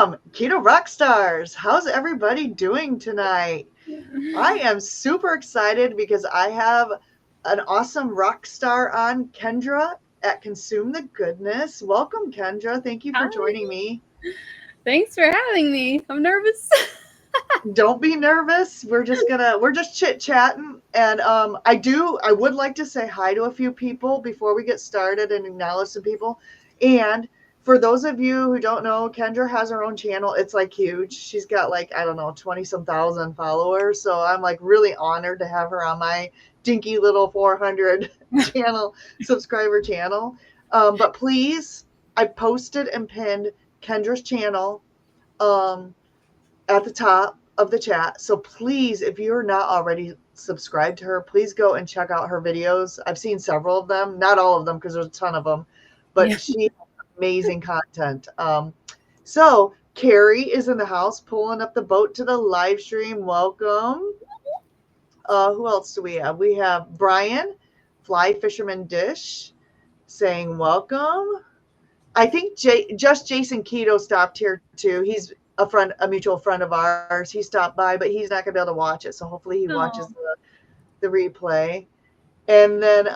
Welcome, Keto Rockstars. How's everybody doing tonight? I am super excited because I have an awesome rock star on, Kendra at Consume the Goodness. Welcome, Kendra. Thank you for Hi. joining me. Thanks for having me. I'm nervous. Don't be nervous. We're just chit-chatting. And I would like to say hi to a few people before we get started and acknowledge some people. And for those of you who don't know, Kendra has her own channel. It's like huge. She's got like, I don't know, 20 some thousand followers. So I'm like really honored to have her on my dinky little 400 channel subscriber channel. But please, I posted and pinned Kendra's channel. Um, at the top of the chat. So please, if you're not already subscribed to her, please go and check out her videos. I've seen several of them, not all of them because there's a ton of them, Yeah. but she has amazing content. So Carrie is in the house pulling up the boat to the live stream. Welcome. Who else do we have? We have Brian, Fly Fisherman Dish, saying welcome. I think just Jason Keto stopped here too. He's a mutual friend of ours. He stopped by, but he's not gonna be able to watch it. So hopefully he watches Oh. the replay. And then,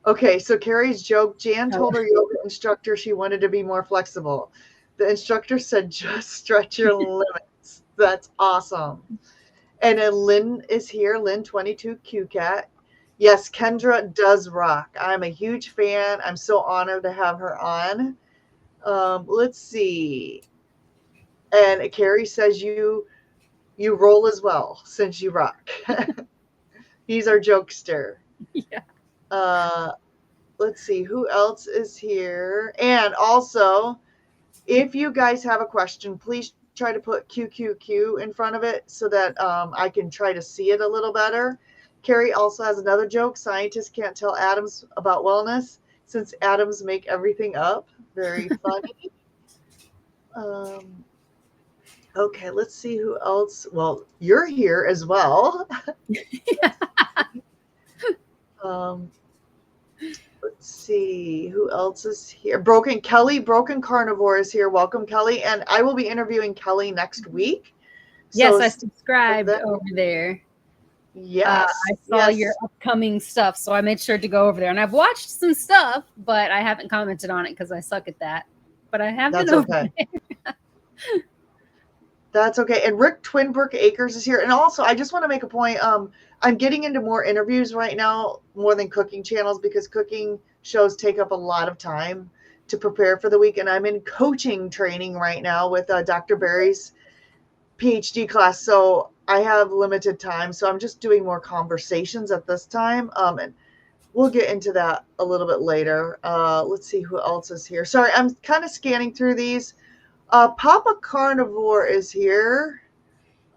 okay, so Carrie's joke. Jan Oh. told her yoga instructor she wanted to be more flexible. The instructor said, "Just stretch your limits." That's awesome. And then Lynn is here. Lynn 22 QCat. Yes, Kendra does rock. I'm a huge fan. I'm so honored to have her on. Let's see. And Carrie says you roll as well since you rock. He's our jokester. Yeah. Uh, let's see who else is here. And also, if you guys have a question, please try to put QQQ in front of it so that I can try to see it a little better. Carrie also has another joke. Scientists can't tell atoms about wellness since atoms make everything up. Very funny. Um, okay, let's see who else. Well, you're here as well. Um, let's see who else is here. Broken Carnivore is here. Welcome, Kelly. And I will be interviewing Kelly next week. Yes, So I stay tuned for subscribed that. over there. I Yes, saw your yes, upcoming stuff, so I made sure to go over there. And I've watched some stuff, but I haven't commented on it because I suck at that. But I have been that's over okay. there. That's okay. And Rick Twinbrook Acres is here. And also, I just want to make a point. I'm getting into more interviews right now, more than cooking channels, because cooking shows take up a lot of time to prepare for the week. And I'm in coaching training right now with Dr. Barry's PhD class. So I have limited time. So I'm just doing more conversations at this time. And we'll get into that a little bit later. Let's see who else is here. Sorry, I'm kind of scanning through these. Papa Carnivore is here.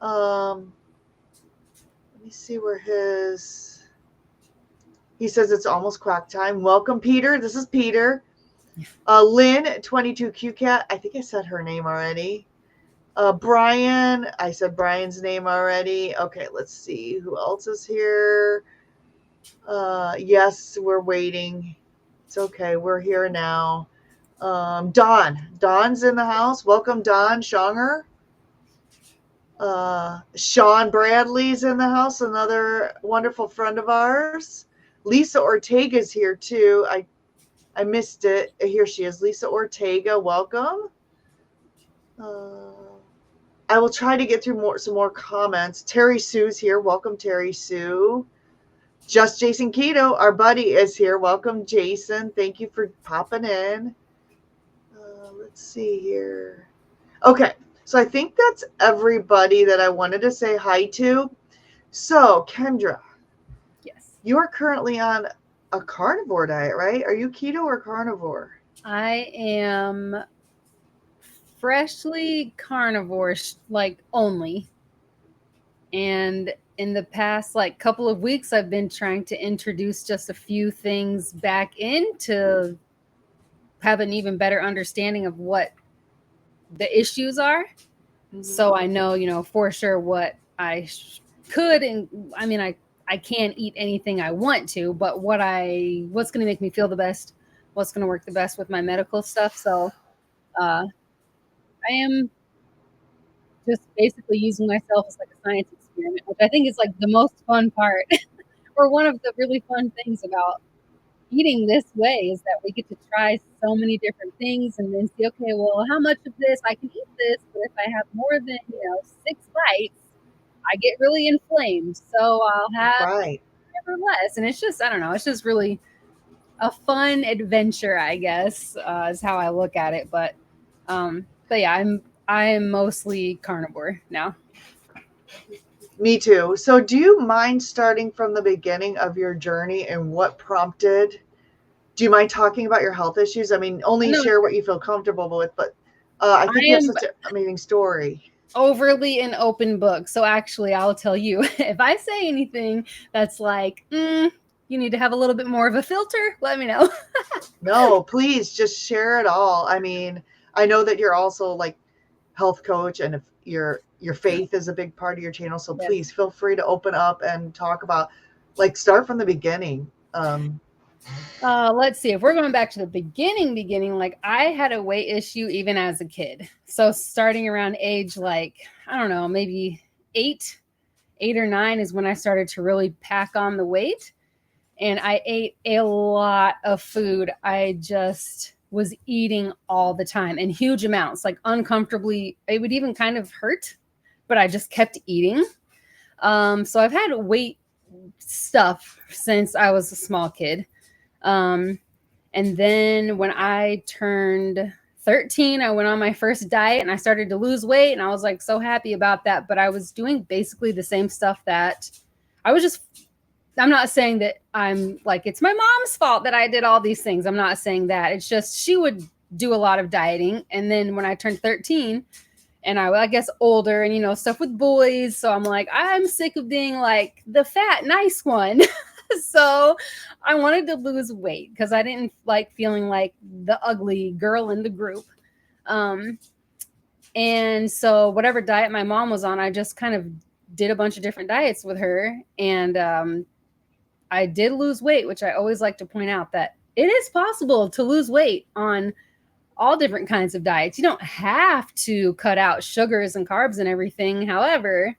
Um, let me see where his. He says it's almost quack time. Welcome, Peter. This is Peter. Lynn, 22 QCat. I think I said her name already. Brian. I said Brian's name already. Okay, let's see who else is here. Yes, we're waiting. It's okay. We're here now. Don. Don's in the house. Welcome, Don Shonger. Sean Bradley's in the house, another wonderful friend of ours. Lisa Ortega's here too. I missed it. Here she is, Lisa Ortega. Welcome. Uh, I will try to get through some more comments. Terry Sue's here. Welcome, Terry Sue. Just Jason Keto, our buddy, is here. Welcome, Jason. Thank you for popping in. Let's see here. Okay, so I think that's everybody that I wanted to say hi to. So, Kendra, Yes. you are currently on a carnivore diet, right? Are you keto or carnivore? I am freshly carnivore, like only. And in the past like couple of weeks I've been trying to introduce just a few things back in to have an even better understanding of what the issues are, Mm-hmm. so I know, for sure what I could, and I mean I can't eat anything I want to, but what's going to make me feel the best, what's going to work the best with my medical stuff. So Uh, I am just basically using myself as like a science experiment, which I think is like the most fun part, or one of the really fun things about eating this way is that we get to try so many different things and then see, okay, well, how much of this I can eat this, but if I have more than 6 bites, I get really inflamed, so I'll have Right. never less. And it's just, I don't know, it's just really a fun adventure, I guess, is how I look at it. But yeah, I'm mostly carnivore now. Me too. So, do you mind starting from the beginning of your journey and what prompted? Do you mind talking about your health issues? I mean, only No, share what you feel comfortable with, but I I think you have am such an amazing story. overly an open book. So actually, I'll tell you if I say anything that's like, you need to have a little bit more of a filter, let me know. No, please just share it all. I mean, I know that you're also like health coach, and if your faith is a big part of your channel, so Yes. please feel free to open up and talk about, like, start from the beginning. Let's see. If we're going back to the beginning, like I had a weight issue even as a kid. So starting around age like, I don't know, maybe 8 or 9 is when I started to really pack on the weight. And I ate a lot of food. I just was eating all the time in huge amounts, like uncomfortably. It would even kind of hurt, but I just kept eating. So I've had weight stuff since I was a small kid. Um, and then when I turned 13, I went on my first diet and I started to lose weight. And I was like so happy about that. But I was doing basically the same stuff that I was just, I'm not saying that I'm like, it's my mom's fault that I did all these things. I'm not saying that. It's just she would do a lot of dieting. And then when I turned 13, and I guess older and stuff with boys, so I'm like, I'm sick of being like the fat nice one. So I wanted to lose weight because I didn't like feeling like the ugly girl in the group. um and so whatever diet my mom was on, I just kind of did a bunch of different diets with her. And I did lose weight, which I always like to point out that it is possible to lose weight on all different kinds of diets. You don't have to cut out sugars and carbs and everything. However,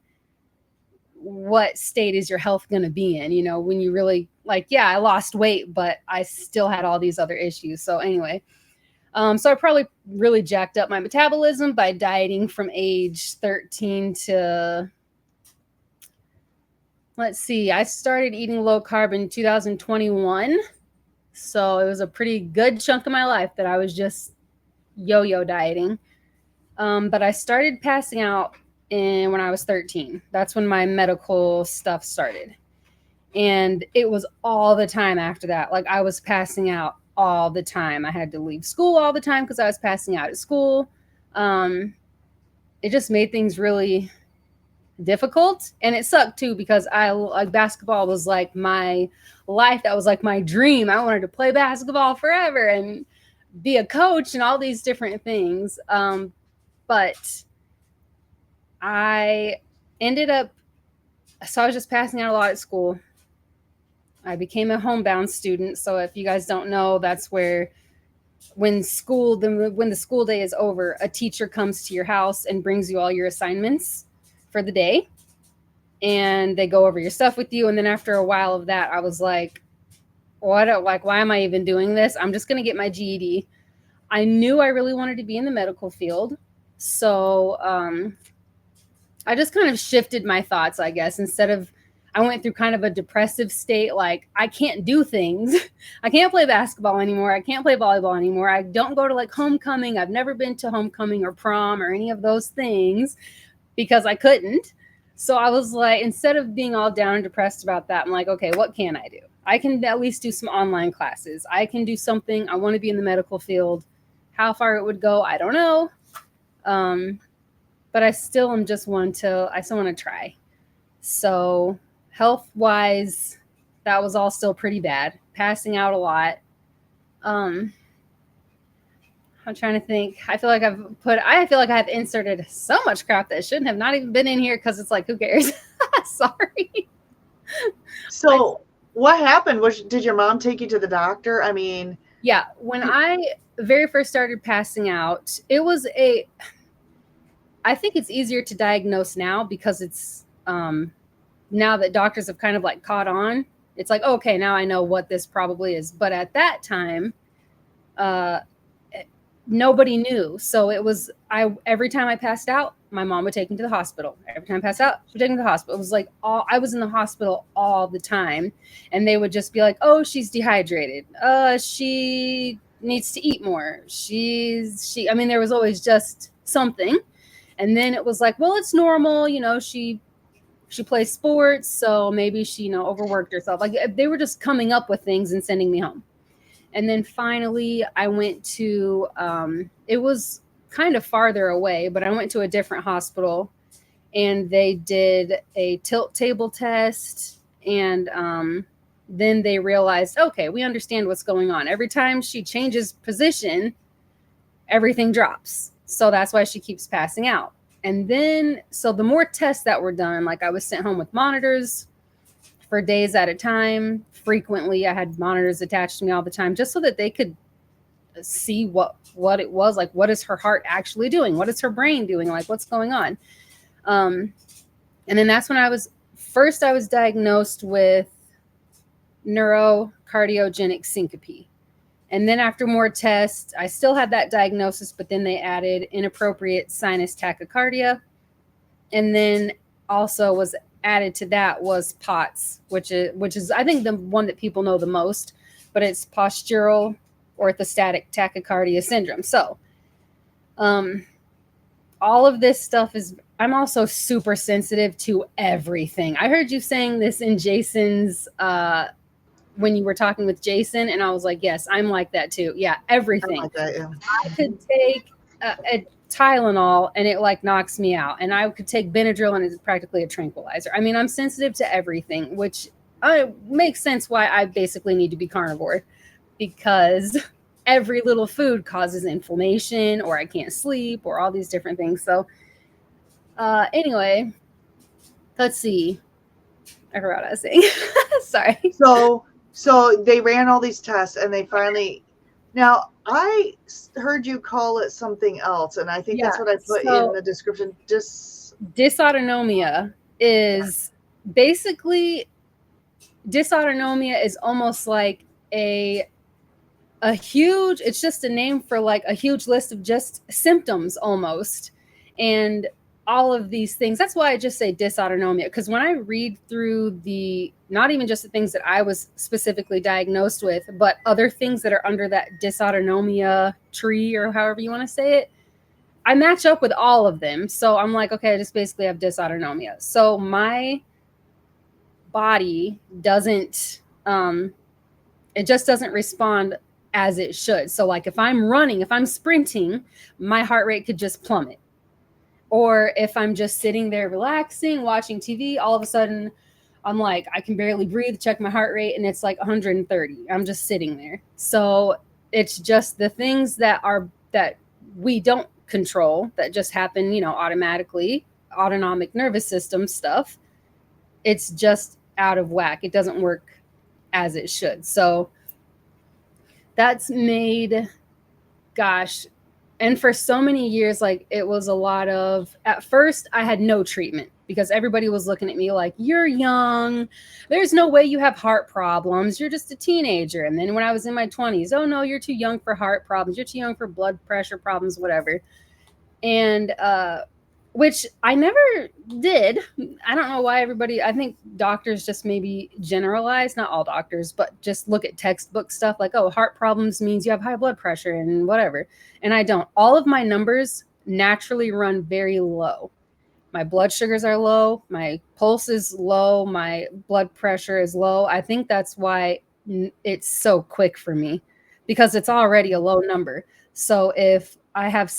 what state is your health going to be in? When you really like, yeah, I lost weight, but I still had all these other issues. So anyway, so I probably really jacked up my metabolism by dieting from age 13 to, let's see, I started eating low carb in 2021. So it was a pretty good chunk of my life that I was just yo-yo dieting. But I started passing out when I was 13. That's when my medical stuff started. And it was all the time after that. Like I was passing out all the time. I had to leave school all the time because I was passing out at school. It just made things really difficult. And it sucked too because I like basketball was like my life. That was like my dream. I wanted to play basketball forever and be a coach and all these different things. But I ended up, so I was just passing out a lot at school. I became a homebound student. So if you guys don't know, that's where when the school day is over, a teacher comes to your house and brings you all your assignments for the day. And they go over your stuff with you. And then after a while of that, I was like, why am I even doing this? I'm just going to get my GED. I knew I really wanted to be in the medical field. So I just kind of shifted my thoughts, I guess. I went through kind of a depressive state, like I can't do things. I can't play basketball anymore. I can't play volleyball anymore. I don't go to like homecoming. I've never been to homecoming or prom or any of those things because I couldn't. So I was like, instead of being all down and depressed about that, I'm like, okay, what can I do? I can at least do some online classes. I can do something. I want to be in the medical field. How far it would go, I don't know. But I still am just I still want to try. So health wise, that was all still pretty bad. Passing out a lot. I'm trying to think. I feel like I've inserted so much crap that shouldn't have not even been in here because it's like, who cares? Sorry. So what happened? Did your mom take you to the doctor? I mean, Yeah, when I very first started passing out, I think it's easier to diagnose now because it's now that doctors have kind of like caught on. It's like, okay, now I know what this probably is. But at that time, uh, nobody knew. So it was every time I passed out, my mom would take me to the hospital. Every time I passed out, she would take me to the hospital. It was like I was in the hospital all the time, and they would just be like, "Oh, she's dehydrated. She needs to eat more. She." I mean, there was always just something, and then it was like, "Well, it's normal. She plays sports, so maybe she overworked herself." Like they were just coming up with things and sending me home. And then finally, I went to, it was kind of farther away, but I went to a different hospital and they did a tilt table test. And then they realized, okay, we understand what's going on. Every time she changes position, everything drops. So that's why she keeps passing out. And then, so the more tests that were done, like I was sent home with monitors for days at a time. Frequently, I had monitors attached to me all the time just so that they could see what it was like. What is her heart actually doing? What is her brain doing? Like, what's going on? And then that's when I was diagnosed with neurocardiogenic syncope. And then after more tests, I still had that diagnosis, but then they added inappropriate sinus tachycardia. And then also was added to that was POTS, which is I think the one that people know the most, but it's postural orthostatic tachycardia syndrome. So all of this stuff I'm also super sensitive to everything. I heard you saying this in Jason's when you were talking with Jason, and I was like, yes, I'm like that too. Yeah, everything. Like that, yeah. I could take a Tylenol and it like knocks me out, and I could take Benadryl and it's practically a tranquilizer. I mean, I'm sensitive to everything, which makes sense why I basically need to be carnivore, because every little food causes inflammation, or I can't sleep, or all these different things. So anyway, let's see. I forgot what I was saying. Sorry. So they ran all these tests and they finally, now I heard you call it something else, and I think that's what I put in the description. Dysautonomia is basically, dysautonomia is almost like a huge, it's just a name for like a huge list of just symptoms almost. And all of these things, that's why I just say dysautonomia, because when I read through not even just the things that I was specifically diagnosed with, but other things that are under that dysautonomia tree, or however you want to say it, I match up with all of them. So I'm like, okay, I just basically have dysautonomia. So my body doesn't, it just doesn't respond as it should. So like if I'm running, if I'm sprinting, my heart rate could just plummet. Or if I'm just sitting there relaxing, watching TV, all of a sudden I'm like, I can barely breathe, check my heart rate, and it's like 130. I'm just sitting there. So it's just the things that we don't control, that just happen, automatically, autonomic nervous system stuff. It's just out of whack. It doesn't work as it should. So that's made, gosh, and for so many years, like it was a lot of, at first I had no treatment because everybody was looking at me like, you're young. There's no way you have heart problems. You're just a teenager. And then when I was in my 20s, oh no, you're too young for heart problems. You're too young for blood pressure problems, whatever. And, which I never did. I don't know why I think doctors just maybe generalize, not all doctors, but just look at textbook stuff like, oh, heart problems means you have high blood pressure and whatever. And I don't. All of my numbers naturally run very low. My blood sugars are low. My pulse is low. My blood pressure is low. I think that's why it's so quick for me, because it's already a low number. So if I have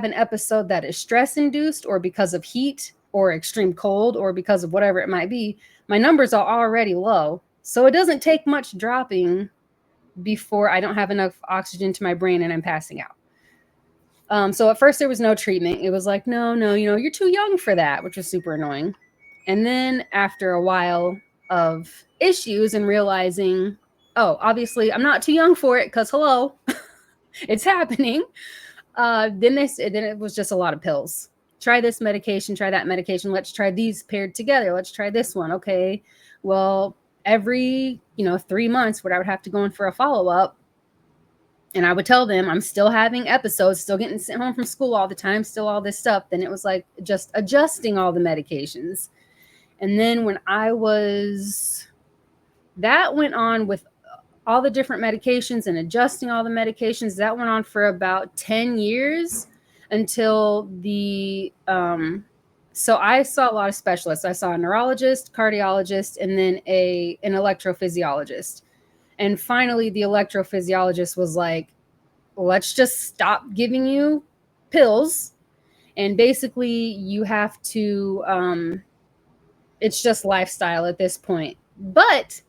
an episode that is stress induced, or because of heat or extreme cold, or because of whatever it might be, my numbers are already low. So it doesn't take much dropping before I don't have enough oxygen to my brain and I'm passing out. So at first there was no treatment. It was like, no, you're too young for that, which was super annoying. And then after a while of issues and realizing, oh, obviously I'm not too young for it, because hello, It's happening. Then it was just a lot of pills. Try this medication, try that medication. Let's try these paired together. Let's try this one. Okay. Well, every, 3 months, what I would have to go in for a follow-up, and I would tell them I'm still having episodes, still getting sent home from school all the time, still all this stuff. Then it was like just adjusting all the medications. And then when that went on with all the different medications and adjusting all the medications, that went on for about 10 years until so I saw a lot of specialists. I saw a neurologist, cardiologist, and then an electrophysiologist. And finally, the electrophysiologist was like, let's just stop giving you pills. And basically, you have to, it's just lifestyle at this point. But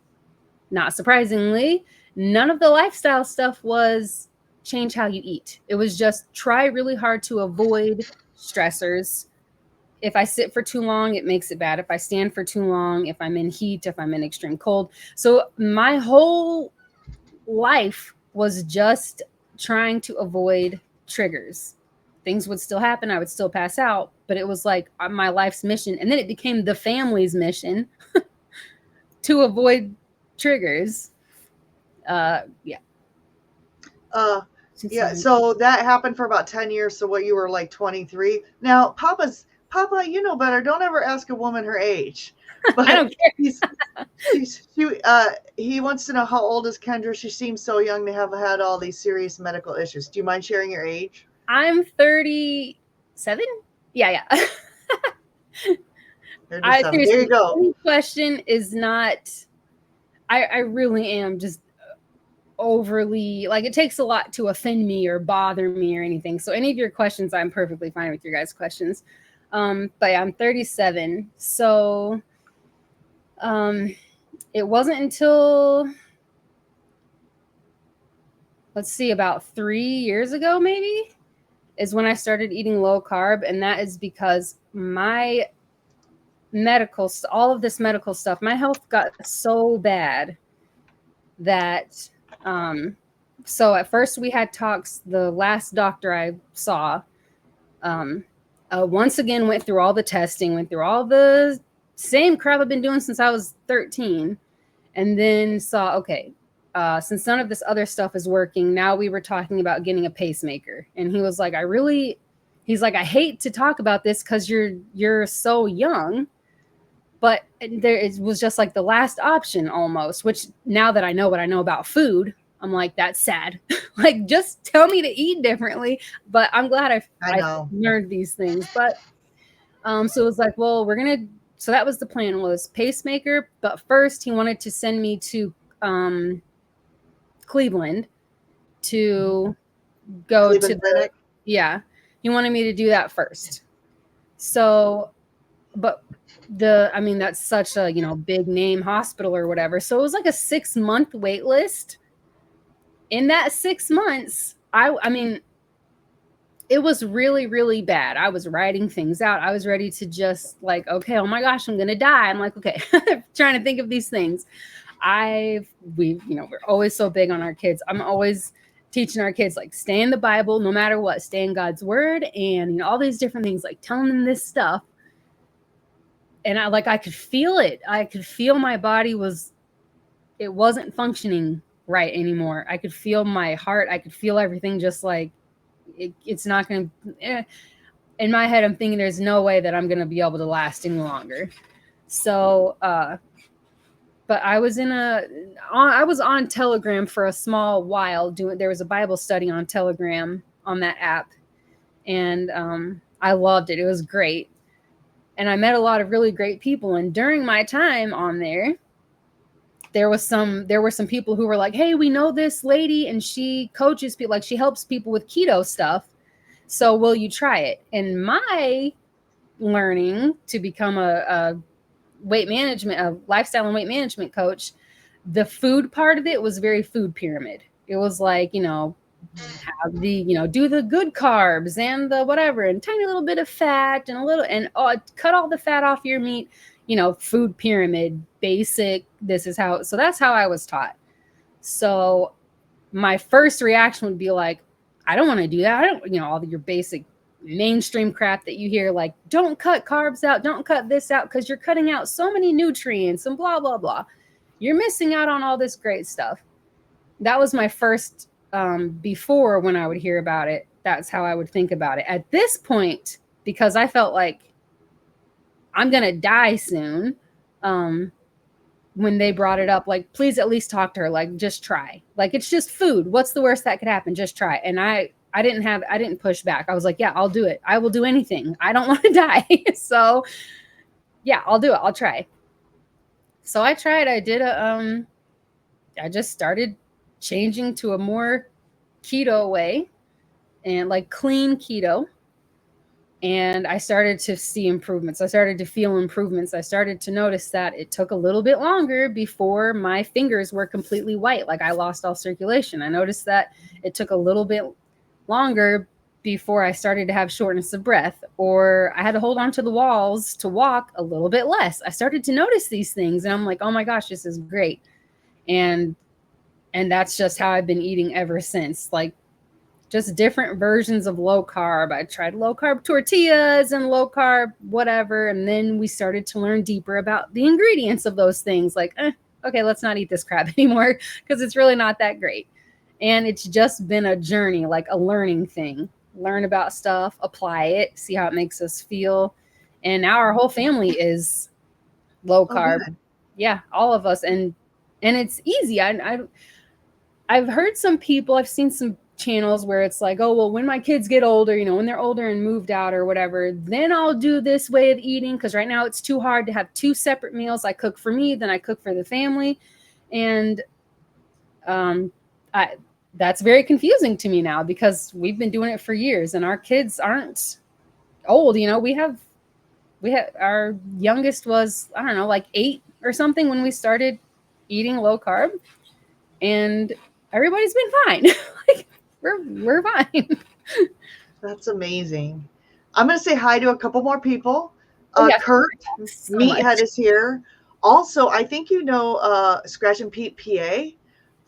not surprisingly, none of the lifestyle stuff was change how you eat. It was just try really hard to avoid stressors. If I sit for too long, it makes it bad. If I stand for too long, if I'm in heat, if I'm in extreme cold. So my whole life was just trying to avoid triggers. Things would still happen. I would still pass out, but it was like my life's mission. And then it became the family's mission to avoid triggers. Yeah. Yeah. So that happened for about 10 years. So what, you were like 23. Now, Papa, you know better. Don't ever ask a woman her age. But I don't care. He wants to know, how old is Kendra? She seems so young to have had all these serious medical issues. Do you mind sharing your age? I'm 37. Yeah. 37. There you go. The question is not, I really am just overly, like, it takes a lot to offend me or bother me or anything. So any of your questions, I'm perfectly fine with your guys' questions. But yeah, I'm 37. So it wasn't until, let's see, about 3 years ago, maybe, is when I started eating low carb. And that is because my all of this medical stuff, my health got so bad that, so at first we had talks. The last doctor I saw, once again, went through all the testing, went through all the same crap I've been doing since I was 13, and then saw, okay, since none of this other stuff is working, now we were talking about getting a pacemaker. And he was like, he's like, I hate to talk about this because you're so young, but it was just like the last option almost, which now that I know what I know about food, I'm like, that's sad. Like, just tell me to eat differently. But I'm glad I learned these things. But so it was like, well, so that was the plan, was pacemaker. But first he wanted to send me to Cleveland to go to he wanted me to do that first. So, but that's such a, big name hospital or whatever. So it was like a 6-month wait list. In that 6 months, it was really, really bad. I was writing things out. I was ready to just like, okay, oh my gosh, I'm going to die. I'm like, okay, trying to think of these things. We're always so big on our kids. I'm always teaching our kids, like, stay in the Bible, no matter what, stay in God's word, and, all these different things, like telling them this stuff. And I could feel it. I could feel my body wasn't functioning right anymore. I could feel my heart. I could feel everything just like it's not going to, in my head, I'm thinking there's no way that I'm going to be able to last any longer. So, but I was on Telegram for a small while there was a Bible study on Telegram on that app. And I loved it. It was great. And I met a lot of really great people. And during my time on there were some people who were like, hey, we know this lady and she coaches people, like she helps people with keto stuff. So will you try it? And my learning to become a lifestyle and weight management coach, the food part of it was very food pyramid. It was like, have do the good carbs and the whatever, and tiny little bit of fat and cut all the fat off your meat, food pyramid, basic. This is so that's how I was taught. So my first reaction would be like, I don't want to do that. I don't, all your basic mainstream crap that you hear, like, don't cut carbs out, don't cut this out, because you're cutting out so many nutrients and blah, blah, blah. You're missing out on all this great stuff. That was my first, before, when I would hear about it, that's how I would think about it. At this point, because I felt like I'm going to die soon, when they brought it up, like, please at least talk to her, like, just try. Like, it's just food. What's the worst that could happen? Just try. And I didn't push back. I was like, yeah, I'll do it. I will do anything. I don't want to die. So yeah, I'll do it. I'll try. So I tried. I just started changing to a more keto way, and like clean keto. And I started to see improvements. I started to feel improvements. I started to notice that it took a little bit longer before my fingers were completely white. Like, I lost all circulation. I noticed that it took a little bit longer before I started to have shortness of breath, or I had to hold on to the walls to walk a little bit less. I started to notice these things, and I'm like, oh my gosh, this is great. And that's just how I've been eating ever since. Like, just different versions of low carb. I tried low carb tortillas and low carb whatever. And then we started to learn deeper about the ingredients of those things. Like, okay, let's not eat this crap anymore, because it's really not that great. And it's just been a journey, like a learning thing. Learn about stuff, apply it, see how it makes us feel. And now our whole family is low carb. Good. Yeah, all of us. And it's easy. I've heard some people, I've seen some channels where it's like, oh, well, when my kids get older, when they're older and moved out or whatever, then I'll do this way of eating, because right now it's too hard to have two separate meals. I cook for me, then I cook for the family. And that's very confusing to me now, because we've been doing it for years and our kids aren't old. We have our youngest was, I don't know, like 8 or something when we started eating low carb, and everybody's been fine. Like, we're fine. That's amazing. I'm going to say hi to a couple more people. Yeah. Kurt So Meathead much. is here. Also, I think Scratch and Pete PA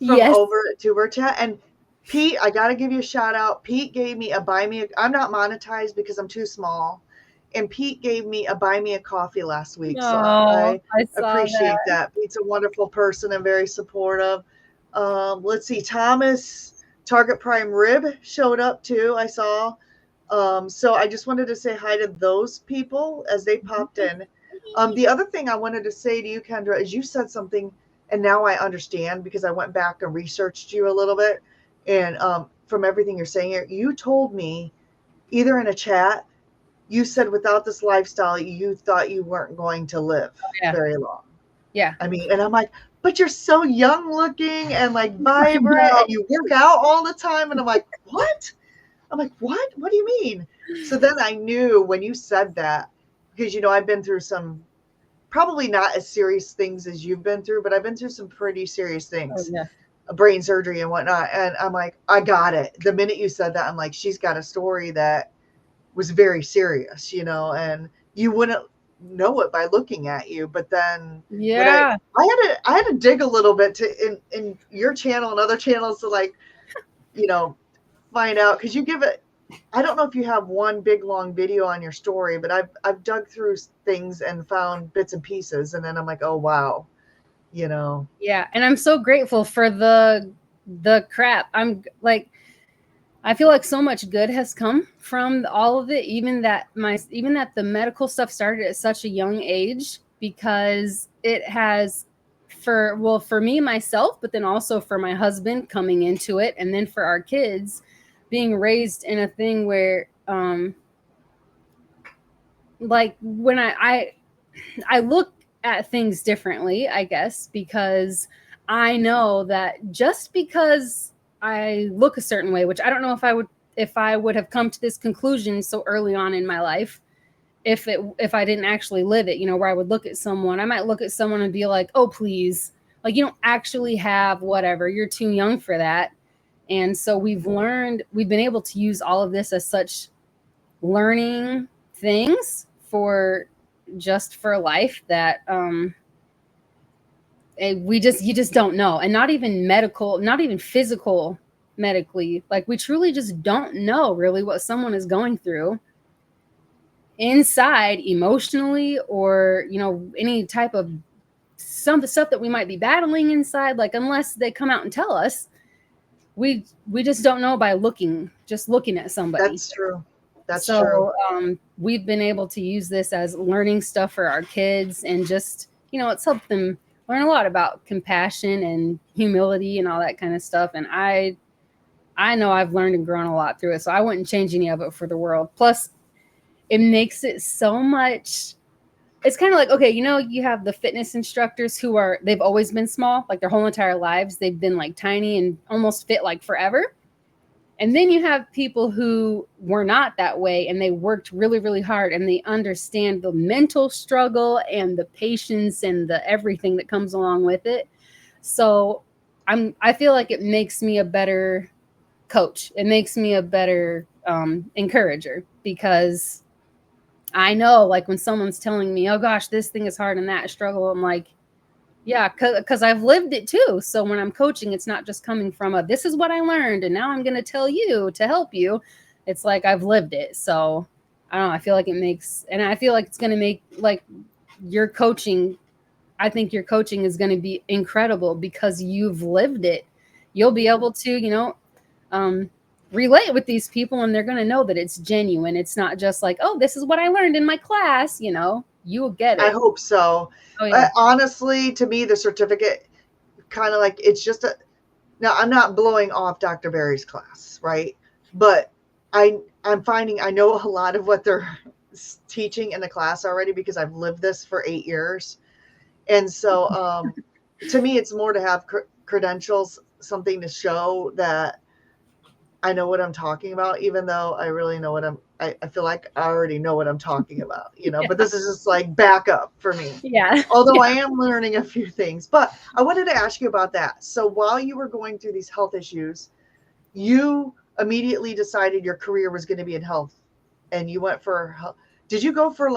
from Yes. over at Tuber Chat. And Pete, I got to give you a shout out. Pete gave me I'm not monetized because I'm too small. And Pete gave me a buy me a coffee last week. So I saw appreciate that. Pete's a wonderful person and very supportive. Let's see, Thomas Target Prime Rib showed up too, I saw. So I just wanted to say hi to those people as they popped in. The other thing I wanted to say to you, Kendra, is you said something, and now I understand, because I went back and researched you a little bit. And from everything you're saying here, you told me either in a chat, you said without this lifestyle, you thought you weren't going to live very long. Yeah. I mean, and I'm like, but you're so young looking and like vibrant and you work out all the time. And I'm like, what? I'm like, what? What do you mean? So then I knew when you said that, because, I've been through some, probably not as serious things as you've been through, but I've been through some pretty serious things, brain surgery and whatnot. And I'm like, I got it. The minute you said that, I'm like, she's got a story that was very serious, and you wouldn't know it by looking at you. But then I had to dig a little bit to in your channel and other channels to, like, find out, because you give it, I don't know if you have one big long video on your story, but I've dug through things and found bits and pieces, and then I'm like, oh wow. Yeah, and I'm so grateful for the crap. I'm like, I feel like so much good has come from all of it, even that the medical stuff started at such a young age, because it has for me, myself, but then also for my husband coming into it, and then for our kids being raised in a thing where like, when I look at things differently, I guess, because I know that just because I look a certain way, which I don't know if I would have come to this conclusion so early on in my life, if I didn't actually live it, where I would look at someone, I might look at someone and be like, oh, please, like, you don't actually have whatever, you're too young for that. And so we've been able to use all of this as such learning things for life, that you just don't know. And not even medical, not even physical medically. Like, we truly just don't know really what someone is going through inside emotionally, or, you know, any type of some stuff that we might be battling inside. Like, unless they come out and tell us, we just don't know by looking at somebody. That's true. That's So true. we've been able to use this as learning stuff for our kids, and just, you know, it's helped them learn a lot about compassion and humility and all that kind of stuff. And I know I've learned and grown a lot through it, so I wouldn't change any of it for the world. Plus, it makes it so much. It's kind of like, okay, you know, you have the fitness instructors who they've always been small, like their whole entire lives. They've been like tiny and almost fit like forever. And then you have people who were not that way, and they worked really, really hard, and they understand the mental struggle and the patience and the everything that comes along with it. So I feel like it makes me a better coach. It makes me a better encourager, because I know, like, when someone's telling me, oh gosh, this thing is hard and that struggle, I'm like, yeah, because I've lived it too. So when I'm coaching, it's not just coming from this is what I learned, and now I'm going to tell you to help you. It's like, I've lived it. So I don't know. I feel like I feel like it's going to make, like, your coaching. I think your coaching is going to be incredible because you've lived it. You'll be able to, you know, relate with these people, and they're going to know that it's genuine. It's not just like, oh, this is what I learned in my class. You know, you'll get I it. hope so. Oh yeah. Honestly, to me, the certificate kind of like, it's just now I'm not blowing off Dr. Barry's class, right? But I'm finding I know a lot of what they're teaching in the class already because I've lived this for 8 years. And so to me, it's more to have credentials, something to show that I know what I'm talking about, even though I really know I feel like I already know what I'm talking about, you know, but this is just like backup for me. Yeah. Although Yeah. I am learning a few things, but I wanted to ask you about that. So while you were going through these health issues, you immediately decided your career was going to be in health, and you went for, did you go for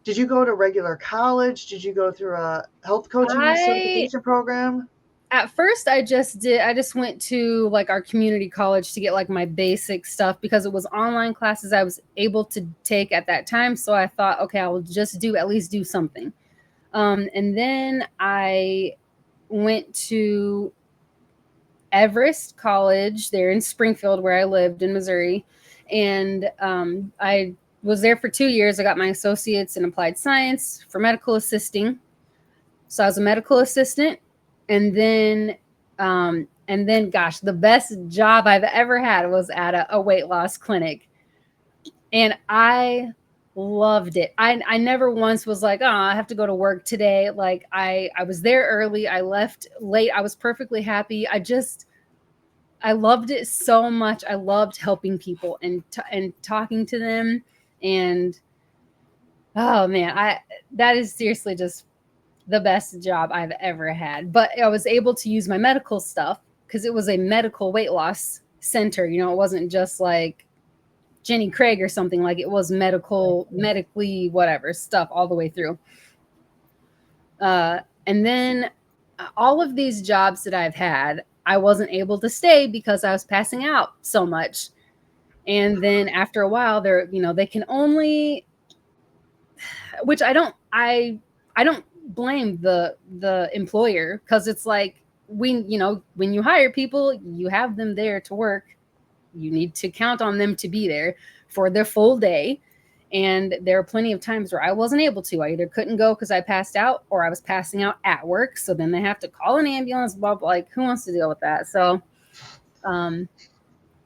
did you go to regular college? Did you go through a health coaching certification program? At first, I just went to, like, our community college to get, like, my basic stuff, because it was online classes I was able to take at that time. So I thought, okay, I will just at least do something. And then I went to Everest College there in Springfield, where I lived in Missouri. And I was there for 2 years. I got my associates in applied science for medical assisting. So I was a medical assistant. And then, gosh, the best job I've ever had was at a weight loss clinic. And I loved it. I never once was like, oh, I have to go to work today. Like, I was there early. I left late. I was perfectly happy. I loved it so much. I loved helping people and talking to them. And oh man, that is seriously just the best job I've ever had. But I was able to use my medical stuff because it was a medical weight loss center. You know, it wasn't just like Jenny Craig or something. Like, it was medically whatever stuff all the way through. And then all of these jobs that I've had, I wasn't able to stay because I was passing out so much. And then after a while, they can only, which I don't blame the employer, because it's like, when you hire people, you have them there to work. You need to count on them to be there for their full day. And there are plenty of times where I wasn't able to. I either couldn't go because I passed out, or I was passing out at work. So then they have to call an ambulance, blah, blah. Like, who wants to deal with that? So,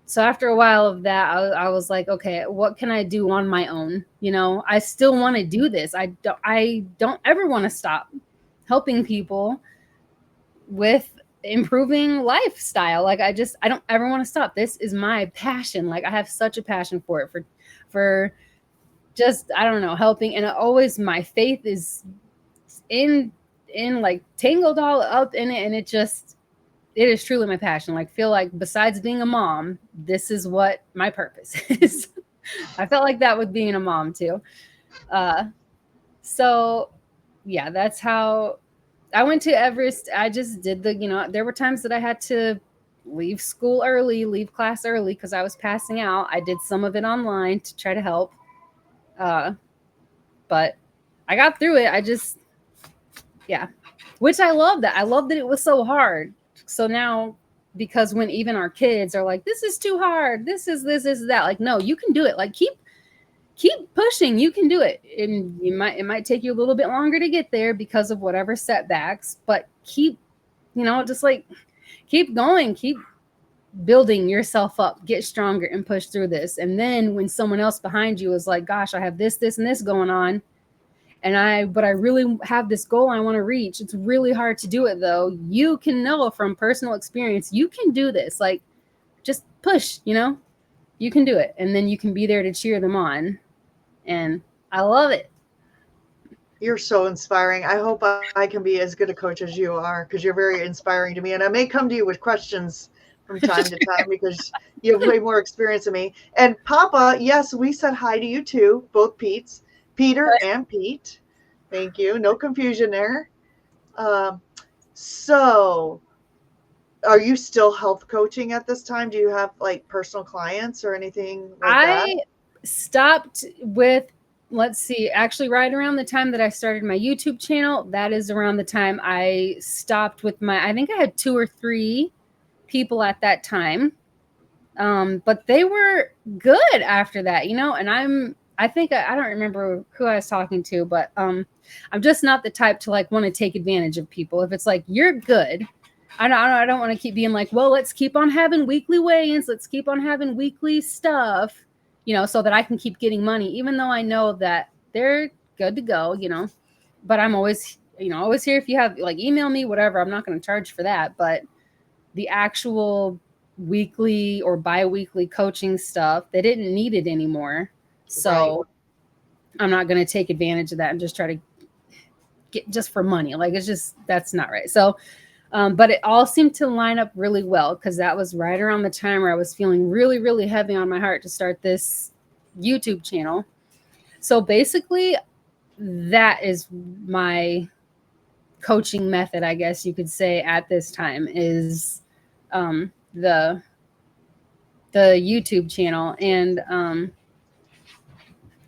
so after a while of that, I was like, okay, what can I do on my own? You know, I still want to do this. I don't ever want to stop helping people with improving lifestyle. Like, I don't ever want to stop. This is my passion. Like, I have such a passion for it, for just, I don't know, helping. And my faith is in like tangled all up in it. And it is truly my passion. Like, feel like besides being a mom, this is what my purpose is. I felt like that with being a mom too. So yeah, that's how I went to Everest. I just did there were times that I had to leave school early, leave class early because I was passing out. I did some of it online to try to help. But I got through it. Yeah. Which I love that. I love that it was so hard. So now, because when even our kids are like, this is too hard, this is that, like, no, you can do it. Like, keep pushing. You can do it. And it might take you a little bit longer to get there because of whatever setbacks, but keep, just like keep going, keep building yourself up, get stronger and push through this. And then when someone else behind you is like, gosh, I have this, and this going on, but I really have this goal I want to reach. It's really hard to do it though. You can know from personal experience, you can do this. Like, just push, you can do it. And then you can be there to cheer them on. And I love it. You're so inspiring. I hope I can be as good a coach as you are, because you're very inspiring to me. And I may come to you with questions from time to time because you have way more experience than me. And Papa, yes, we said hi to you too, both Pete's, Peter and Pete. Thank you. No confusion there. So are you still health coaching at this time? Do you have like personal clients or anything like that? I stopped with, let's see, actually right around the time that I started my YouTube channel, that is around the time I stopped with I think I had 2 or 3 people at that time. But they were good after that, and I think I don't remember who I was talking to, but I'm just not the type to like want to take advantage of people. If it's like, you're good, I don't want to keep being like, well, let's keep on having weekly weigh-ins, let's keep on having weekly stuff, so that I can keep getting money, even though I know that they're good to go, but I'm always, always here. If you have, like, email me, whatever, I'm not going to charge for that. But the actual weekly or bi-weekly coaching stuff, they didn't need it anymore. So right. I'm not going to take advantage of that and just try to get just for money. Like, that's not right. So, but it all seemed to line up really well, because that was right around the time where I was feeling really, really heavy on my heart to start this YouTube channel. So basically, that is my coaching method, I guess you could say, at this time, is the YouTube channel. And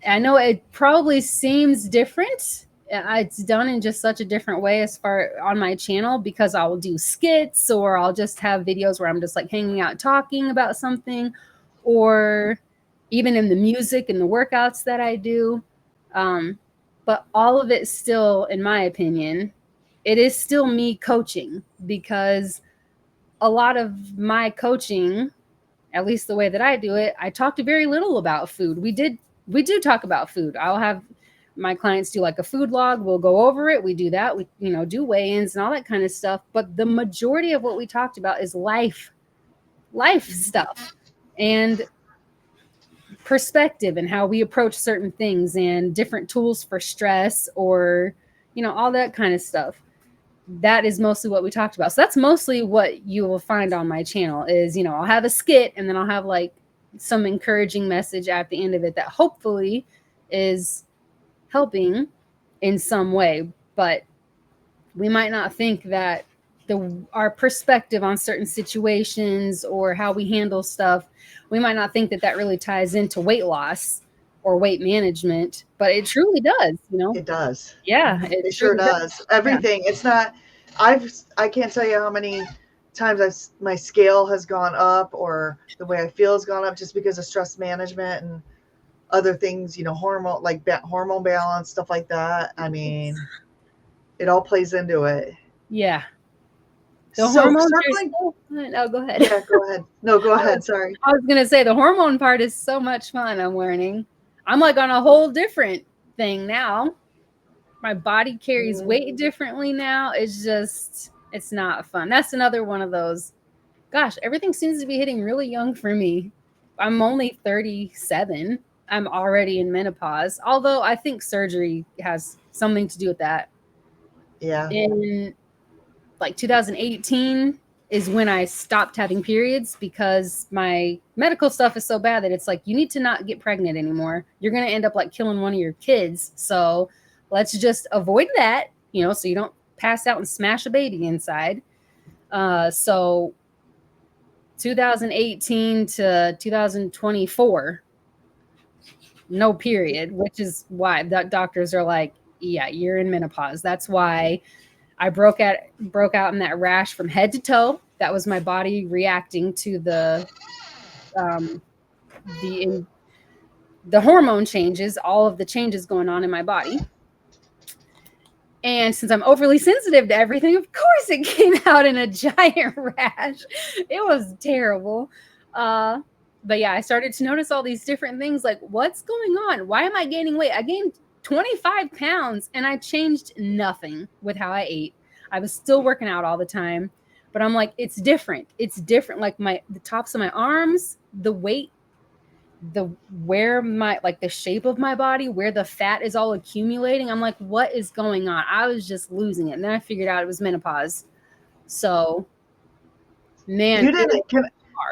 I know it probably seems different. It's done in just such a different way as far on my channel, because I'll do skits, or I'll just have videos where I'm just like hanging out talking about something, or even in the music and the workouts that I do. But all of it still, in my opinion, it is still me coaching, because a lot of my coaching, at least the way that I do it, I talked very little about food. We do talk about food. I'll have my clients do like a food log. We'll go over it. We do that. We, do weigh-ins and all that kind of stuff. But the majority of what we talked about is life stuff and perspective, and how we approach certain things, and different tools for stress, or, all that kind of stuff. That is mostly what we talked about. So that's mostly what you will find on my channel is, I'll have a skit, and then I'll have like some encouraging message at the end of it that hopefully is helping in some way. But we might not think that our perspective on certain situations or how we handle stuff, we might not think that really ties into weight loss or weight management, but it truly does, It does. Yeah, it sure does. Everything. Yeah. It's not, I can't tell you how many times my scale has gone up, or the way I feel has gone up, just because of stress management and other things, hormone balance, stuff like that. I mean, it all plays into it. Yeah. The hormones no, go ahead. Yeah, go ahead. No, go ahead. Sorry. I was going to say the hormone part is so much fun. I'm learning. I'm like on a whole different thing now. My body carries weight differently now. It's not fun. That's another one of those. Gosh, everything seems to be hitting really young for me. I'm only 37. I'm already in menopause. Although I think surgery has something to do with that. Yeah. In like 2018 is when I stopped having periods, because my medical stuff is so bad that it's like, you need to not get pregnant anymore. You're going to end up like killing one of your kids. So let's just avoid that, so you don't pass out and smash a baby inside. So 2018 to 2024, no period, which is why the doctors are like, yeah, you're in menopause. That's why I broke out in that rash from head to toe. That was my body reacting to um, the the hormone changes, all of the changes going on in my body. And since I'm overly sensitive to everything, of course it came out in a giant rash. It was terrible. But yeah, I started to notice all these different things like, what's going on? Why am I gaining weight? I gained 25 pounds and I changed nothing with how I ate. I was still working out all the time, but I'm like, it's different. It's different. Like the tops of my arms, the weight, the shape of my body, where the fat is all accumulating. I'm like, what is going on? I was just losing it. And then I figured out it was menopause. So, man, You didn't.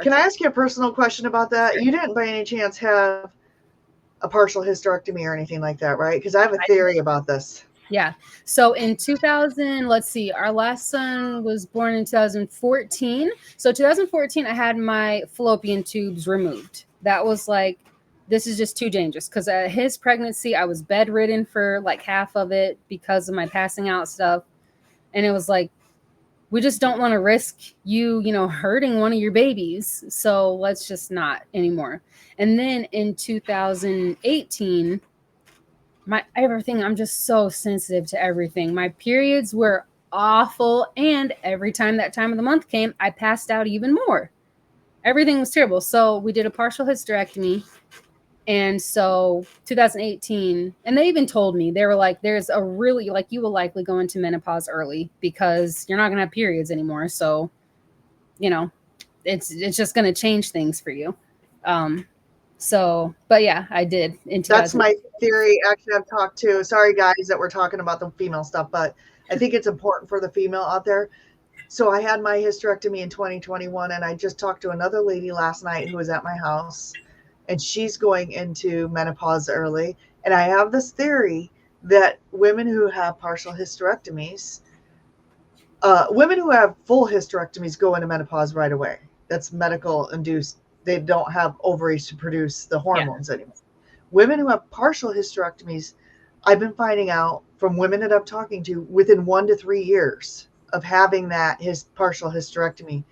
Can I ask you a personal question about that? Sure. You didn't by any chance have a partial hysterectomy or anything like that, right? Because I have a theory about this. Yeah. So in 2000, let's see, our last son was born in 2014. So 2014, I had my fallopian tubes removed. That was like, this is just too dangerous because at his pregnancy, I was bedridden for like half of it because of my passing out stuff. And it was like, we just don't want to risk you, hurting one of your babies. So let's just not anymore. And then in 2018, I'm just so sensitive to everything. My periods were awful. And every time that time of the month came, I passed out even more. Everything was terrible. So we did a partial hysterectomy. And so 2018, and they even told me, they were like, there's a really, like, you will likely go into menopause early because you're not going to have periods anymore. So, it's just going to change things for you. But yeah, I did. That's my theory. Actually, I've talked to, sorry guys that we're talking about the female stuff, but I think it's important for the female out there. So I had my hysterectomy in 2021, and I just talked to another lady last night who was at my house, and she's going into menopause early. And I have this theory that women who have partial hysterectomies, women who have full hysterectomies go into menopause right away. That's medical induced. They don't have ovaries to produce the hormones anymore. Women who have partial hysterectomies, I've been finding out from women that I'm talking to, within 1 to 3 years of having that partial hysterectomy,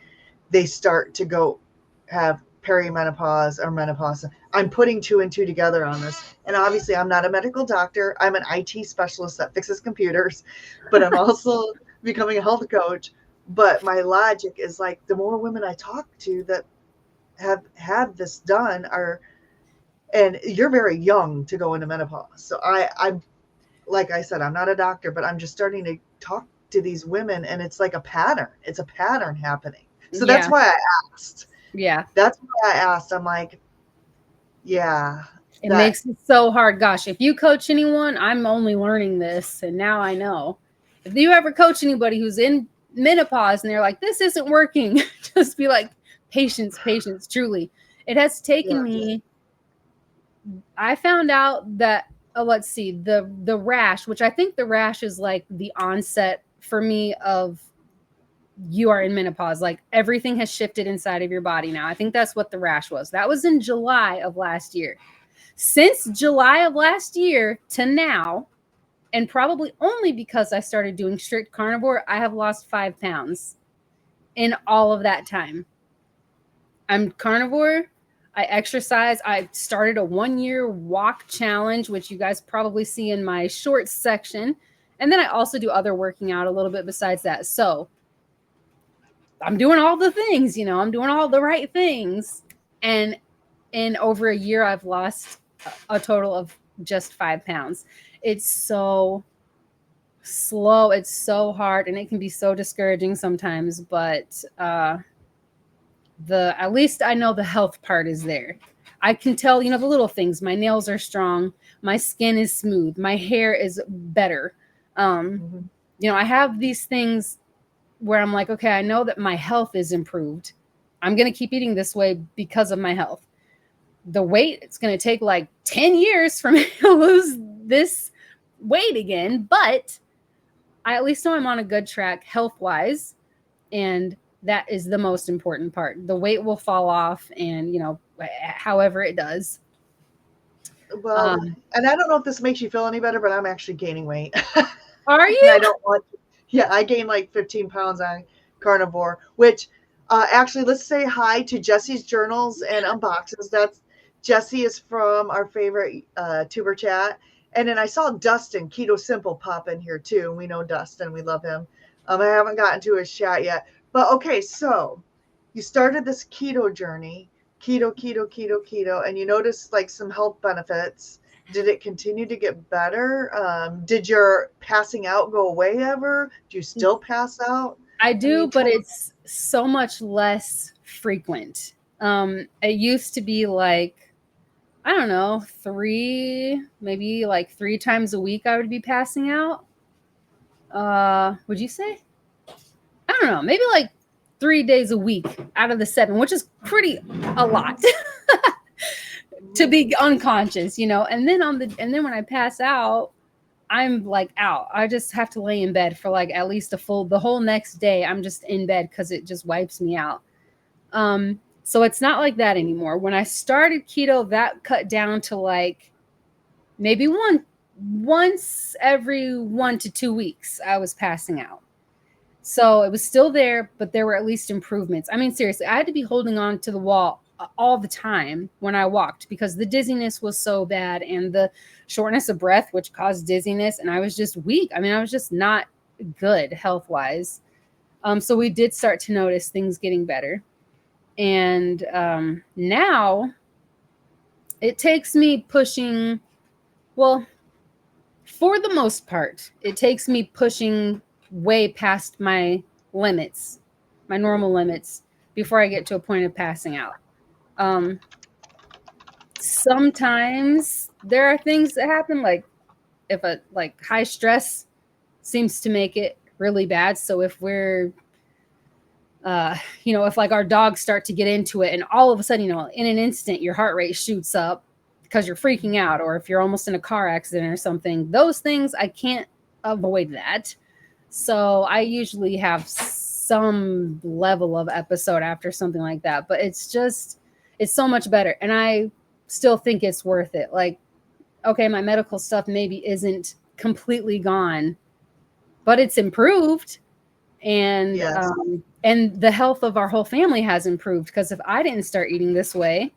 they start to go have perimenopause or menopause. I'm putting 2 and 2 together on this. And obviously I'm not a medical doctor. I'm an IT specialist that fixes computers, but I'm also becoming a health coach. But my logic is like, the more women I talk to that have had this done and you're very young to go into menopause. So I'm, like I said, I'm not a doctor, but I'm just starting to talk to these women, and it's like a pattern. It's a pattern happening. So that's why I asked. Yeah. That's why I asked. I'm like, yeah. It makes it so hard. Gosh, if you coach anyone, I'm only learning this, and now I know. If you ever coach anybody who's in menopause and they're like, this isn't working, just be like, patience, truly. It has taken me, I found out that, let's see, the rash, which I think the rash is like the onset for me of you are in menopause. Like everything has shifted inside of your body now. I think that's what the rash was. That was in July of last year. Since July of last year to now, and probably only because I started doing strict carnivore, I have lost 5 pounds in all of that time. I'm carnivore. I exercise. I started a 1-year walk challenge, which you guys probably see in my shorts section. And then I also do other working out a little bit besides that. So I'm doing all the things, I'm doing all the right things. And in over a year, I've lost a total of just 5 pounds. It's so slow. It's so hard. And it can be so discouraging sometimes, but, at least I know the health part is there. I can tell, the little things. My nails are strong. My skin is smooth. My hair is better. I have these things where I'm like, okay, I know that my health is improved. I'm going to keep eating this way because of my health. The weight, it's going to take like 10 years for me to lose this weight again, but I at least know I'm on a good track health-wise. And That is the most important part. The weight will fall off, and however it does. Well, and I don't know if this makes you feel any better, but I'm actually gaining weight. Are And I you? don't want to. Yeah, I gained like 15 pounds on carnivore, which actually, let's say hi to Jesse's Journals and Unboxes. That's Jesse is from our favorite tuber chat. And then I saw Dustin, Keto Simple, pop in here too. We know Dustin, we love him. I haven't gotten to his chat yet. But okay, so you started this keto journey, keto, and you noticed like some health benefits. Did it continue to get better? Did your passing out go away ever? Do you still pass out? I I do, mean, but tell me. it's so much less frequent. It used to be like, I don't know, maybe like 3 times a week I would be passing out. Would you say? I don't know, maybe like 3 days a week out of the 7, which is pretty a lot to be unconscious, and then when I pass out, I'm like out. I just have to lay in bed for like at least the whole next day. I'm just in bed because it just wipes me out. So it's not like that anymore. When I started keto, that cut down to like maybe once every 1 to 2 weeks, I was passing out. So it was still there, but there were at least improvements. I mean, seriously, I had to be holding on to the wall all the time when I walked because the dizziness was so bad and the shortness of breath, which caused dizziness. And I was just weak. I mean, I was just not good health wise. So we did start to notice things getting better. And now it takes me pushing, well, for the most part, it takes me pushing way past my limits, my normal limits, before I get to a point of passing out. Um, Sometimes there are things that happen, like if a like high stress seems to make it really bad. So if we're if like our dogs start to get into it and all of a sudden, in an instant, your heart rate shoots up because you're freaking out, or if you're almost in a car accident or something, those things, I can't avoid that. So I usually have some level of episode after something like that, but it's so much better. And I still think it's worth it. Like, okay, my medical stuff maybe isn't completely gone, but it's improved. And Yes. and the health of our whole family has improved, because if I didn't start eating this way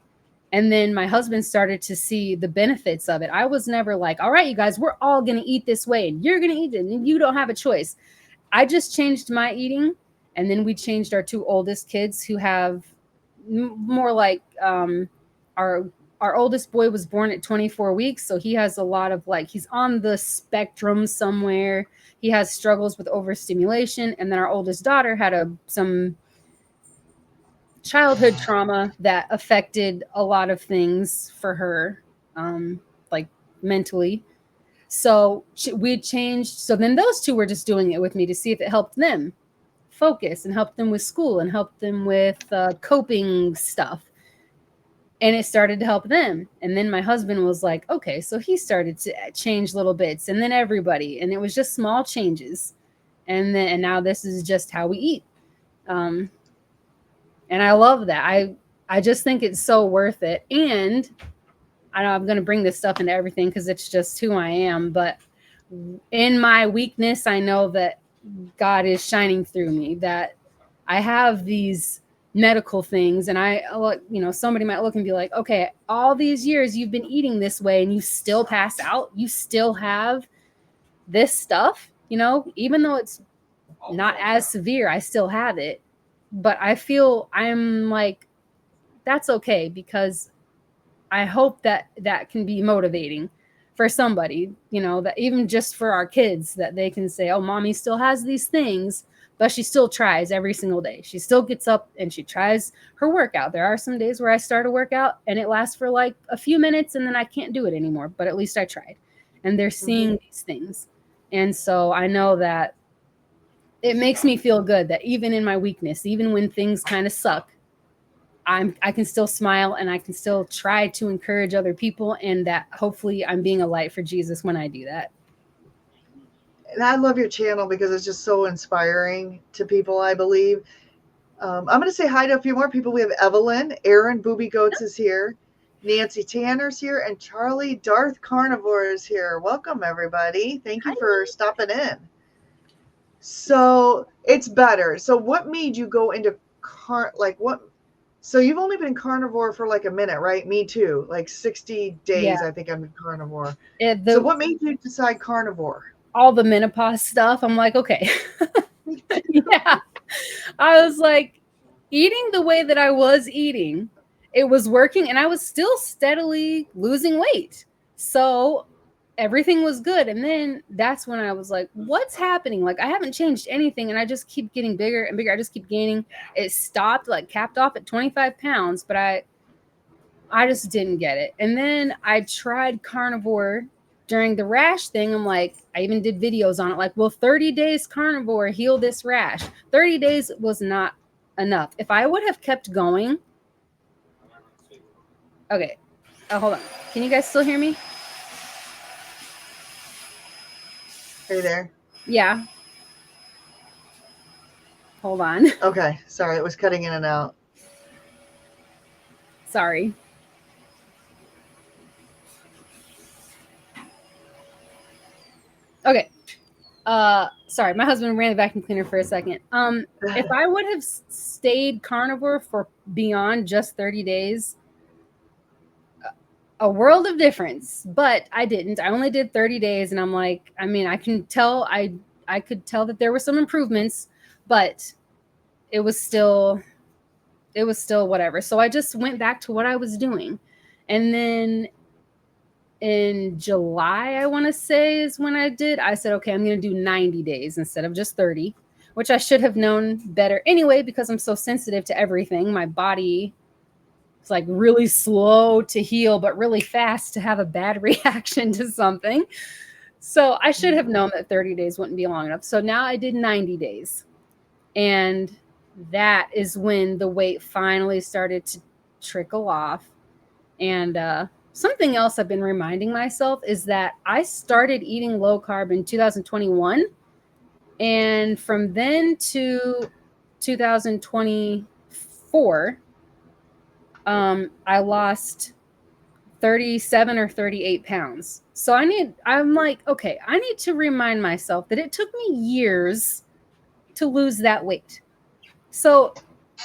and then my husband started to see the benefits of it, I was never like, all right, you guys, we're all going to eat this way and you're going to eat it and you don't have a choice. I just changed my eating, and then we changed our 2 oldest kids, who have more like our oldest boy was born at 24 weeks, so he has a lot of like, he's on the spectrum somewhere. He has struggles with overstimulation, and then our oldest daughter had some childhood trauma that affected a lot of things for her, like mentally. So we changed. So then those 2 were just doing it with me to see if it helped them focus and helped them with school and helped them with coping stuff. And it started to help them. And then my husband was like, okay, so he started to change little bits, and then everybody, and it was just small changes. And now this is just how we eat. And I love that. I just think it's so worth it. And I know I'm going to bring this stuff into everything because it's just who I am. But in my weakness, I know that God is shining through me, that I have these medical things. And somebody might look and be like, okay, all these years you've been eating this way and you still pass out. You still have this stuff, even though it's not as severe, I still have it. But I feel I'm like, that's okay, because I hope that can be motivating for somebody, that even just for our kids, that they can say, oh, mommy still has these things, but she still tries every single day. She still gets up and she tries her workout. There are some days where I start a workout and it lasts for like a few minutes and then I can't do it anymore, but at least I tried. And they're seeing these things. And so I know that it makes me feel good that even in my weakness, even when things kind of suck, I can still smile and I can still try to encourage other people, and that hopefully I'm being a light for Jesus when I do that. And I love your channel because it's just so inspiring to people, I believe. I'm going to say hi to a few more people. We have Evelyn, Aaron Booby Goats is here, Nancy Tanner's here, and Charlie Darth Carnivore is here. Welcome, everybody. Thank you for stopping in. So it's better. So what made you go into so you've only been carnivore for like a minute, right? Me too. Like 60 days, I think I'm in carnivore. So what made you decide carnivore? All the menopause stuff. I'm like, okay. Yeah. I was like, eating the way that I was eating, it was working, and I was still steadily losing weight. So everything was good. And then that's when I was like, what's happening? Like, I haven't changed anything, and I just keep getting bigger and bigger. I just keep gaining. It stopped, like capped off at 25 pounds, but I just didn't get it. And then I tried carnivore during the rash thing. I'm like, I even did videos on it. Like, will 30 days carnivore heal this rash? 30 days was not enough. If I would have kept going. Okay. Hold on. Can you guys still hear me? Are you there? Yeah. Hold on. Okay. Sorry. It was cutting in and out. Sorry. Okay. Sorry, my husband ran the vacuum cleaner for a second. If I would have stayed carnivore for beyond just 30 days, a world of difference, but I didn't. I only did 30 days, and I'm like, I mean, I can tell, I could tell that there were some improvements, but it was still whatever. So I just went back to what I was doing. And then in July, I want to say is when I said, okay, I'm going to do 90 days instead of just 30, which I should have known better anyway, because I'm so sensitive to everything. My body is like really slow to heal, but really fast to have a bad reaction to something. So I should have known that 30 days wouldn't be long enough. So now I did 90 days. And that is when the weight finally started to trickle off. And something else I've been reminding myself is that I started eating low carb in 2021. And from then to 2024, I lost 37 or 38 pounds. So I'm like, okay, I need to remind myself that it took me years to lose that weight. So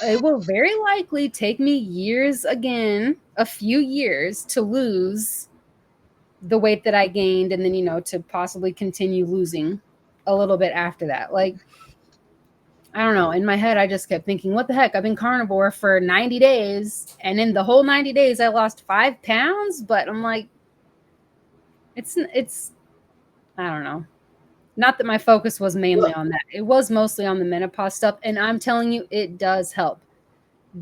it will very likely take me years again, a few years to lose the weight that I gained, and then, to possibly continue losing a little bit after that. Like, I don't know. In my head, I just kept thinking, what the heck? I've been carnivore for 90 days. And in the whole 90 days, I lost 5 pounds. But I'm like, it's, I don't know. Not that my focus was mainly on that. It was mostly on the menopause stuff. And I'm telling you, it does help.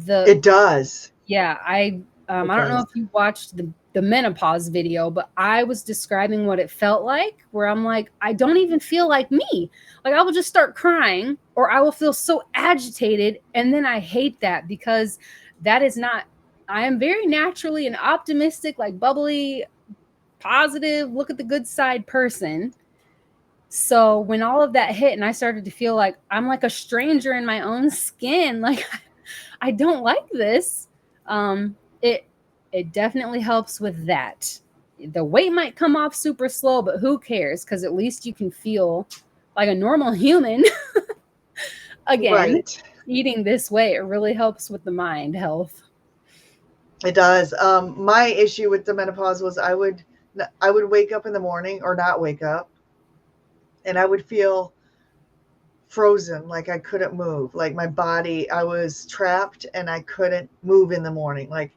It does. Yeah. I don't know if you watched the menopause video, but I was describing what it felt like, where I'm like, I don't even feel like me. Like, I will just start crying, or I will feel so agitated. And then I hate that, because that is not, I am very naturally an optimistic, like bubbly, positive, look at the good side person. So when all of that hit and I started to feel like I'm like a stranger in my own skin, like I don't like this, it definitely helps with that. The weight might come off super slow, but who cares? Because at least you can feel like a normal human again. Right. Eating this way, it really helps with the mind health. It does. My issue with the menopause was I would wake up in the morning, or not wake up, and I would feel frozen, like I couldn't move. Like my body, I was trapped and I couldn't move in the morning. Like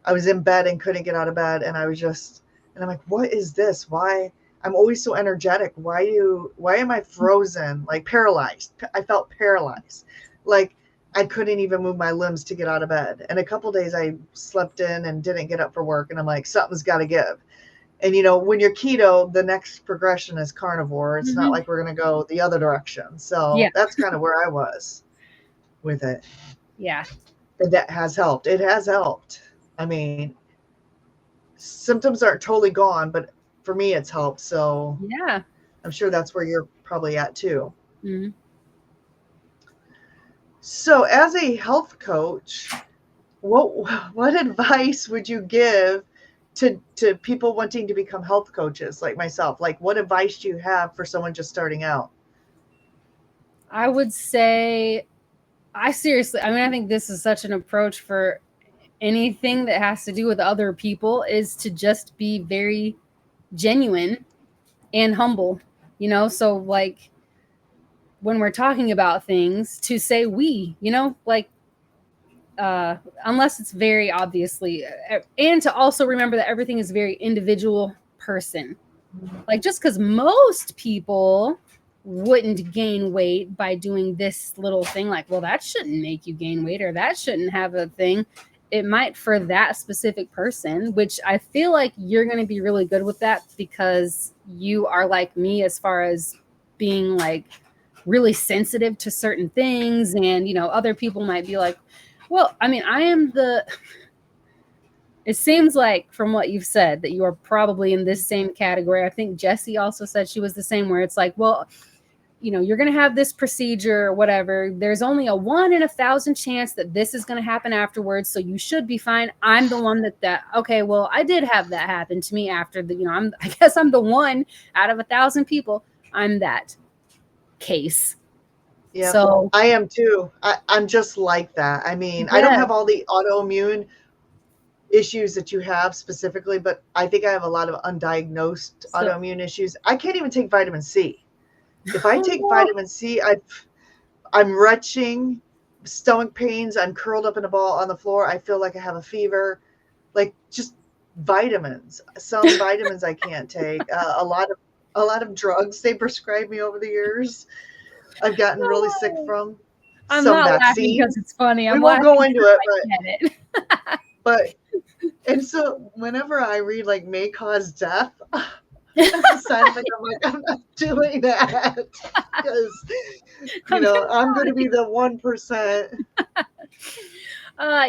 I was in bed and couldn't get out of bed, and I was just, and I'm like, what is this? Why? I'm always so energetic. Why am I frozen? Like paralyzed. I felt paralyzed. Like I couldn't even move my limbs to get out of bed. And a couple days I slept in and didn't get up for work. And I'm like, something's got to give. And, when you're keto, the next progression is carnivore. It's not like we're going to go the other direction. So that's kind of where I was with it. Yeah. And that has helped. It has helped. I mean, symptoms aren't totally gone, but for me, it's helped. So yeah, I'm sure that's where you're probably at too. Mm-hmm. So, as a health coach, what advice would you give to people wanting to become health coaches like myself? Like, what advice do you have for someone just starting out? I would say, I think this is such an approach for anything that has to do with other people, is to just be very genuine and humble, so like when we're talking about things, to say we, like unless it's very obviously, and to also remember that everything is very individual person. Like, just because most people wouldn't gain weight by doing this little thing, like, well, that shouldn't make you gain weight, or that shouldn't have a thing. It might for that specific person, which I feel like you're going to be really good with that, because you are like me as far as being like really sensitive to certain things. And, other people might be like, well, I mean, it seems like from what you've said that you are probably in this same category. I think Jessie also said she was the same, where it's like, well, you're going to have this procedure or whatever. There's only a 1 in 1,000 chance that this is going to happen afterwards. So you should be fine. I'm the one okay, well, I did have that happen to me after I guess I'm the one out of 1,000 people. I'm that case. Yeah, so I am too. I'm just like that. I mean, I don't have all the autoimmune issues that you have specifically, but I think I have a lot of undiagnosed autoimmune issues. I can't even take vitamin C. If I take vitamin C, I'm retching, stomach pains. I'm curled up in a ball on the floor. I feel like I have a fever. Like, just vitamins. Some vitamins I can't take. A lot of drugs they prescribed me over the years. I've gotten really sick from. I'm some not vaccines. laughing because it's funny. We won't go into it, but and so whenever I read like may cause death, that's a sign of it. I'm like, I'm not doing that, because I'm going to be the 1%.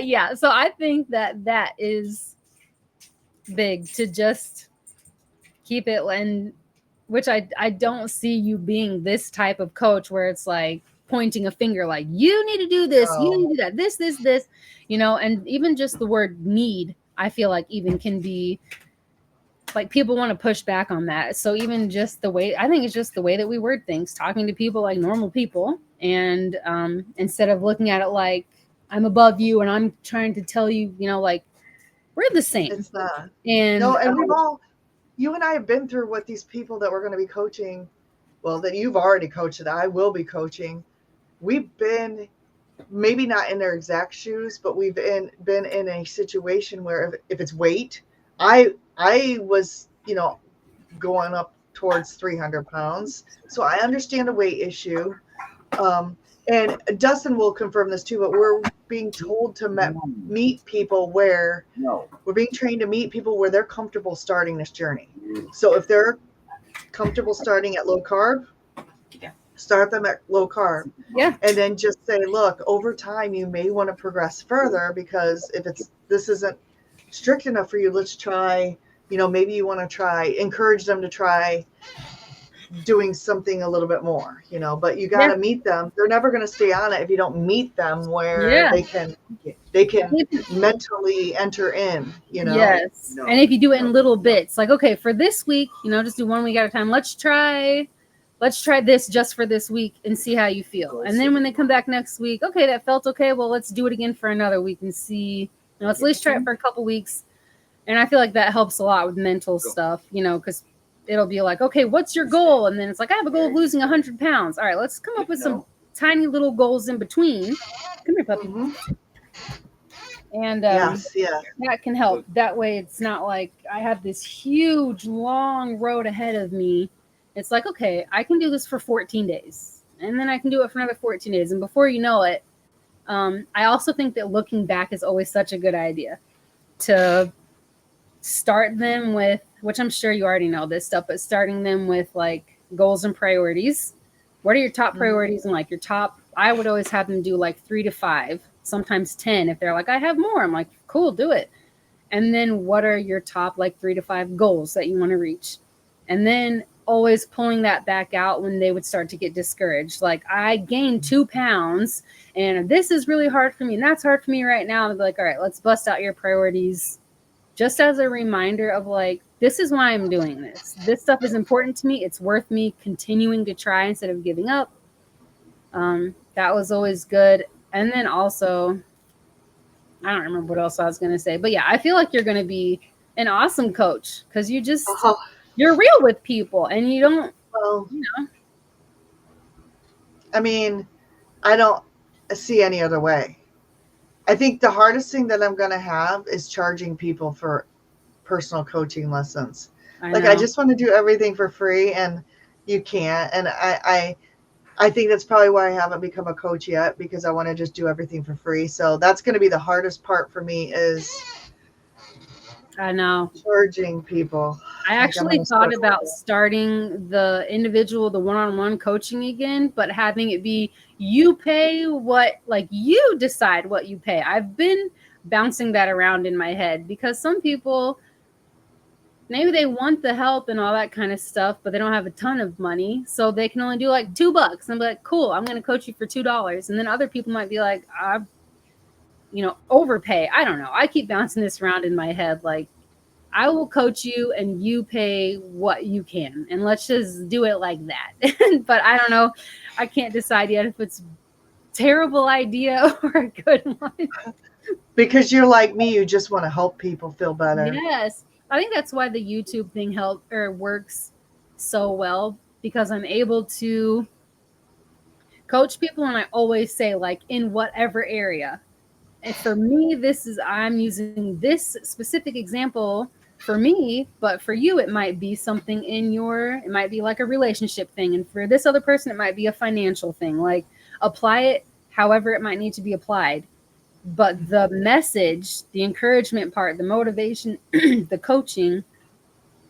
Yeah. So I think that is big, to just keep it, and which I don't see you being this type of coach where it's like pointing a finger, like, you need to do this, you need to do that, this, and even just the word need, I feel like even can be like, people want to push back on that. So even just the way, I think it's just the way that we word things, talking to people like normal people. And instead of looking at it like I'm above you and I'm trying to tell you, like, we're the same. It's not. And no, and you and I have been through what these people that we're going to be coaching, well, that you've already coached, that I will be coaching. We've been maybe not in their exact shoes, but we've been in a situation where if it's weight, I was, going up towards 300 pounds. So I understand a weight issue. And Dustin will confirm this too, but we're being told to meet people where we're being trained to meet people where they're comfortable starting this journey. So if they're comfortable starting at low carb, start them at low carb. Yeah. And then just say, look, over time, you may want to progress further, because if this isn't strict enough for you, let's try, maybe you want to encourage them to try doing something a little bit more, but you got to meet them. They're never going to stay on it if you don't meet them where they can mentally enter in, Yes. No. And if you do it in little bits, like, okay, for this week, just do 1 week at a time. Let's try this just for this week and see how you feel. And then when they come back next week, okay, that felt okay. Well, let's do it again for another week and see, let's at least try it for a couple weeks. And I feel like that helps a lot with mental stuff, because it'll be like, okay, what's your goal? And then it's like, I have a goal of losing 100 pounds. All right, let's come up with some tiny little goals in between. Come here, puppy. Mm-hmm. And that can help. That way it's not like I have this huge, long road ahead of me. It's like, okay, I can do this for 14 days. And then I can do it for another 14 days. And before you know it, I also think that looking back is always such a good idea, to start them with, which I'm sure you already know this stuff, but starting them with like goals and priorities. What are your top priorities? And like your top, I would always have them do like 3 to 5, sometimes 10. If they're like, I have more, I'm like, cool, do it. And then what are your top like 3 to 5 goals that you want to reach? And then always pulling that back out when they would start to get discouraged. Like, I gained 2 pounds and this is really hard for me and that's hard for me right now. And be like, all right, let's bust out your priorities just as a reminder of like, this is why I'm doing this. This stuff is important to me. It's worth me continuing to try instead of giving up. That was always good. And then also, I don't remember what else I was going to say, but yeah, I feel like you're going to be an awesome coach because you're real with people and you don't, well, I mean, I don't see any other way. I think the hardest thing that I'm going to have is charging people for personal coaching lessons. I just want to do everything for free and you can't. And I think that's probably why I haven't become a coach yet, because I want to just do everything for free. So that's going to be the hardest part for me is I know charging people. I actually thought about starting the one-on-one coaching again, but having it be you pay what, like you decide what you pay. I've been bouncing that around in my head because some people, maybe they want the help and all that kind of stuff, but they don't have a ton of money. So they can only do like $2 and be like, cool, I'm going to coach you for $2. And then other people might be like, overpay. I don't know. I keep bouncing this around in my head. Like, I will coach you and you pay what you can. And let's just do it like that. But I don't know. I can't decide yet if it's a terrible idea or a good one. Because you're like me, you just want to help people feel better. Yes. I think that's why the YouTube thing works so well, because I'm able to coach people. And I always say, like, in whatever area. And for me, I'm using this specific example for me, but for you, it might be something it might be like a relationship thing. And for this other person, it might be a financial thing. Like, apply it however it might need to be applied. But the message, the encouragement part, the motivation, the coaching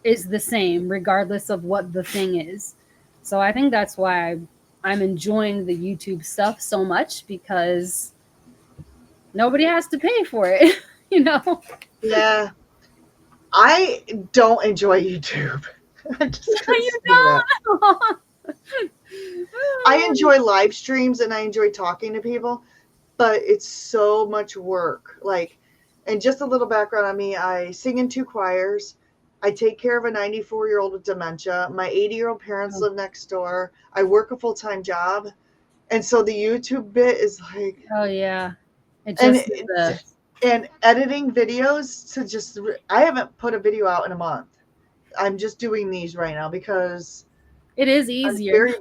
is the same regardless of what the thing is. So I think that's why I'm enjoying the YouTube stuff so much, because nobody has to pay for it, Yeah. I don't enjoy YouTube. I enjoy live streams and I enjoy talking to people, but it's so much work. Like, and just a little background on me, I sing in 2 choirs. I take care of a 94-year-old with dementia. My 80-year-old parents live next door. I work a full-time job. And so the YouTube bit is like, oh yeah. And editing videos I haven't put a video out in a month. I'm just doing these right now because it is easier.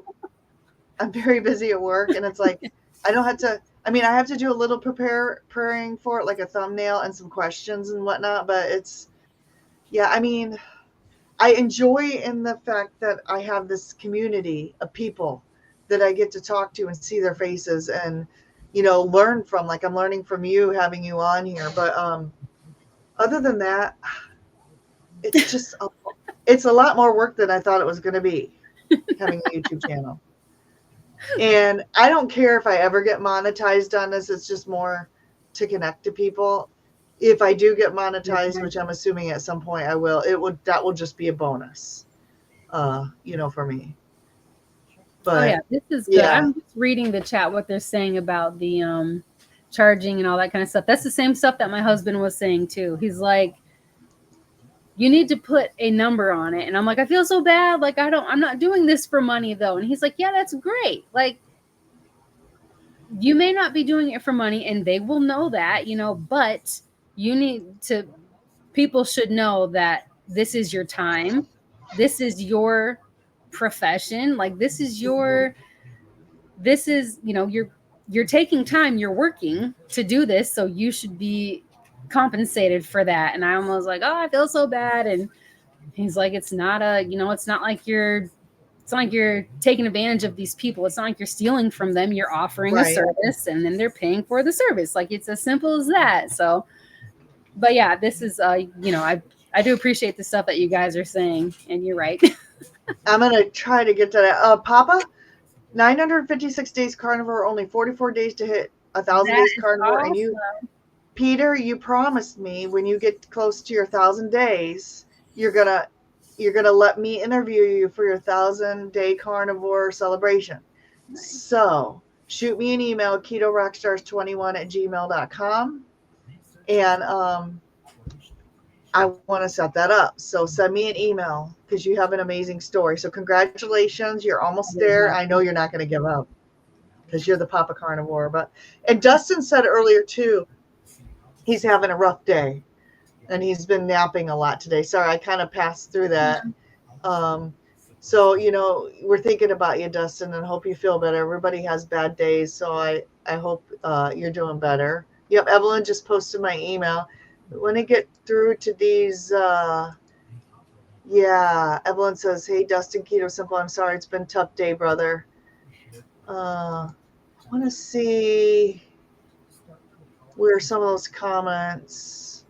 I'm very busy at work, and it's like, I don't have to, I have to do a little preparing for it, like a thumbnail and some questions and whatnot, but I enjoy in the fact that I have this community of people that I get to talk to and see their faces and, learn from. Like, I'm learning from you, having you on here. But other than that, it's just, it's a lot more work than I thought it was going to be, having a YouTube channel. And I don't care if I ever get monetized on this. It's just more to connect to people. If I do get monetized, which I'm assuming at some point I will, that will just be a bonus, for me. But this is good. Yeah. I'm just reading the chat, what they're saying about the charging and all that kind of stuff. That's the same stuff that my husband was saying too. He's like, you need to put a number on it. And I'm like, I feel so bad. Like, I'm not doing this for money though. And he's like, yeah, that's great. Like, you may not be doing it for money and they will know that, but people should know that this is your time. This is your profession. Like, you're taking time, you're working to do this. So you should be compensated for that. And I almost like, oh, I feel so bad. And he's like, it's not like you're taking advantage of these people. It's not like you're stealing from them. You're offering a service and then they're paying for the service. Like, it's as simple as that. So, but yeah, this is, I do appreciate the stuff that you guys are saying, and you're right. I'm going to try to get to that. Papa, 956 days carnivore, only 44 days to hit 1,000 days carnivore. Awesome. And Peter, you promised me when you get close to your 1,000 days, you're going to you're going to let me interview you for your 1,000-day carnivore celebration. Nice. So shoot me an email, ketorockstars21@gmail.com. And I want to set that up. So send me an email because you have an amazing story. So congratulations. You're almost there. I know you're not going to give up because you're the Papa Carnivore. And Dustin said earlier too, he's having a rough day and he's been napping a lot today. Sorry, I kind of passed through that. So, we're thinking about you, Dustin, and hope you feel better. Everybody has bad days. So I hope you're doing better. Yep. Evelyn just posted my email. When I get through to these, Evelyn says, hey, Dustin, Keto Simple, I'm sorry. It's been a tough day, brother. I want to see where some of those comments,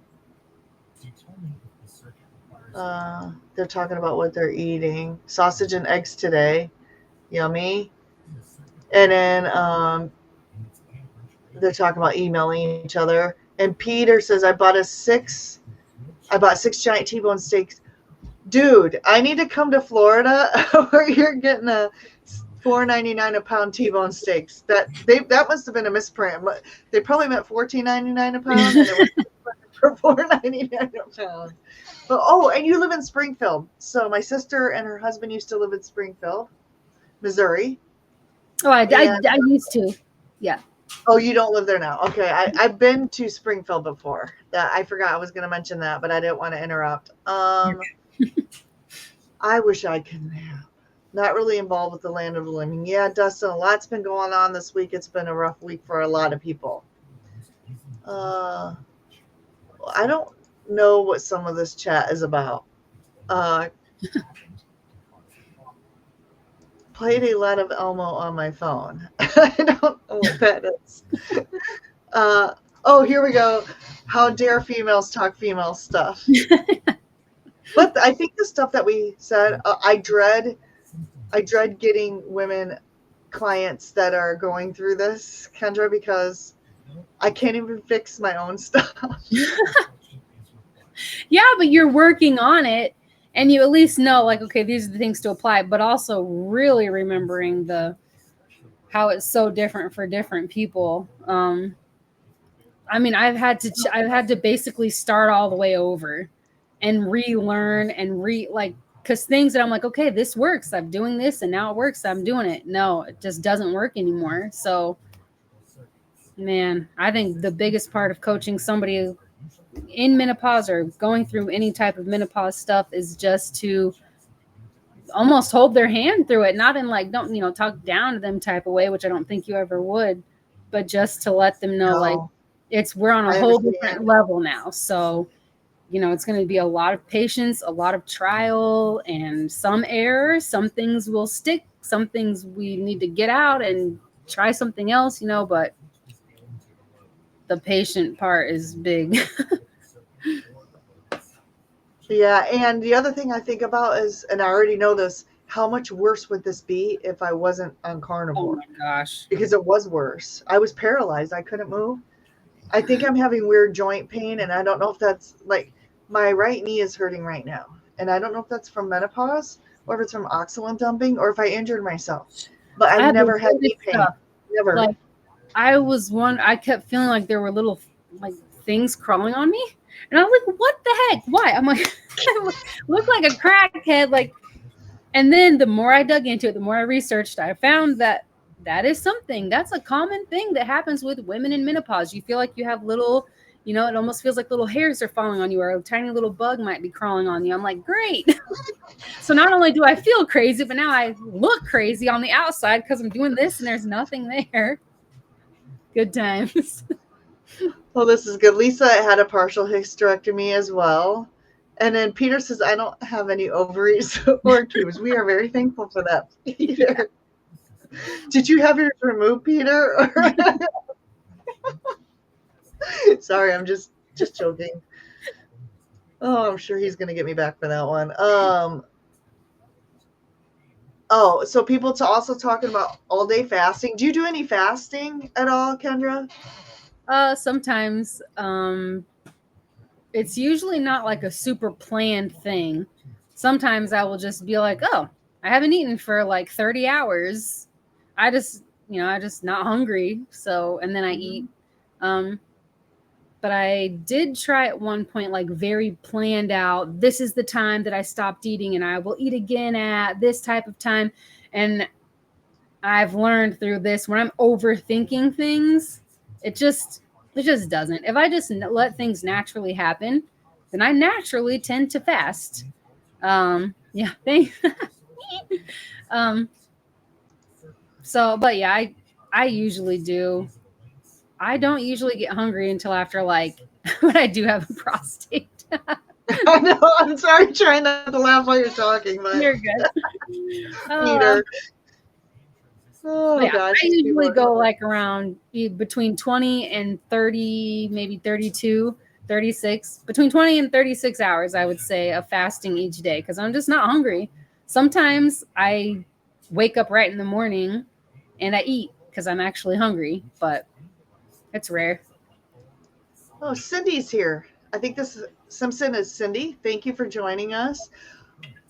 they're talking about what they're eating. Sausage and eggs today. Yummy. And then they're talking about emailing each other. And Peter says, I bought 6 giant T-bone steaks. Dude, I need to come to Florida where you're getting a $4.99 a pound T-bone steaks. That must have been a misprint. They probably meant $14.99 a pound, and it was for $4.99 a pound. But and you live in Springfield. So my sister and her husband used to live in Springfield, Missouri. Oh, I used to. Yeah. Oh, you don't live there now. Okay. I've been to Springfield before. I forgot I was going to mention that, but I didn't want to interrupt. I wish I could nap. Not really involved with the land of the living. Yeah, Dustin, a lot's been going on this week. It's been a rough week for a lot of people. I don't know what some of this chat is about. Played a lot of Elmo on my phone. I don't know what that is. Here we go. How dare females talk female stuff? But I think the stuff that we said, I dread getting women clients that are going through this, Kendra, because I can't even fix my own stuff. Yeah, but you're working on it. And you at least know, like, okay, these are the things to apply, but also really remembering how it's so different for different people. I mean, I've had to basically start all the way over and relearn and because things that I'm like, okay, this works. I'm doing this and now it works. I'm doing it. No, it just doesn't work anymore. So, man, I think the biggest part of coaching somebody in menopause or going through any type of menopause stuff is just to almost hold their hand through it, not in don't talk down to them type of way, which I don't think you ever would, but just to let them know we're on a whole different level now. So it's going to be a lot of patience, a lot of trial, and some error. Some things will stick, some things we need to get out and try something else, but the patient part is big. Yeah, and the other thing I think about is, and I already know this, how much worse would this be if I wasn't on carnivore? Oh my gosh. Because it was worse. I was paralyzed. I couldn't move. I think I'm having weird joint pain, and I don't know if that's my right knee is hurting right now. And I don't know if that's from menopause or if it's from oxalate dumping or if I injured myself. But I've never had knee pain. Never. I kept feeling like there were little things crawling on me. And I was like, what the heck? Why? I'm like, I look like a crackhead. And then the more I dug into it, the more I researched, I found that is something. That's a common thing that happens with women in menopause. You feel like you have little, it almost feels like little hairs are falling on you or a tiny little bug might be crawling on you. I'm like, great. So not only do I feel crazy, but now I look crazy on the outside because I'm doing this and there's nothing there. Good times. Well, this is good. Lisa had a partial hysterectomy as well. And then Peter says, I don't have any ovaries or tubes. We are very thankful for that, Peter. Yeah. Did you have yours removed, Peter? Sorry, I'm just joking. Oh, I'm sure he's going to get me back for that one. So people also talking about all day fasting. Do you do any fasting at all, Kendra? Sometimes. It's usually not like a super planned thing. sometimes I will just be like, oh, I haven't eaten for like 30 hours. I just not hungry. So, and then I eat. But I did try at one point, like very planned out. This is the time that I stopped eating, and I will eat again at this type of time. And I've learned through this, when I'm overthinking things, it just doesn't. If I just let things naturally happen, then I naturally tend to fast. Yeah, thanks. So, but yeah, I usually do. I don't usually get hungry until after, like, when I do have a prostate. I know. I'm sorry, trying not to laugh while you're talking, but You're good. Peter. Oh yeah, gosh, I usually go like around between 20 and 30, maybe 32, 36, between 20 and 36 hours, I would say, of fasting each day, because I'm just not hungry. Sometimes I wake up right in the morning and I eat because I'm actually hungry, but it's rare. Oh, Cindy's here. I think this Simpson is Cindy. Thank you for joining us.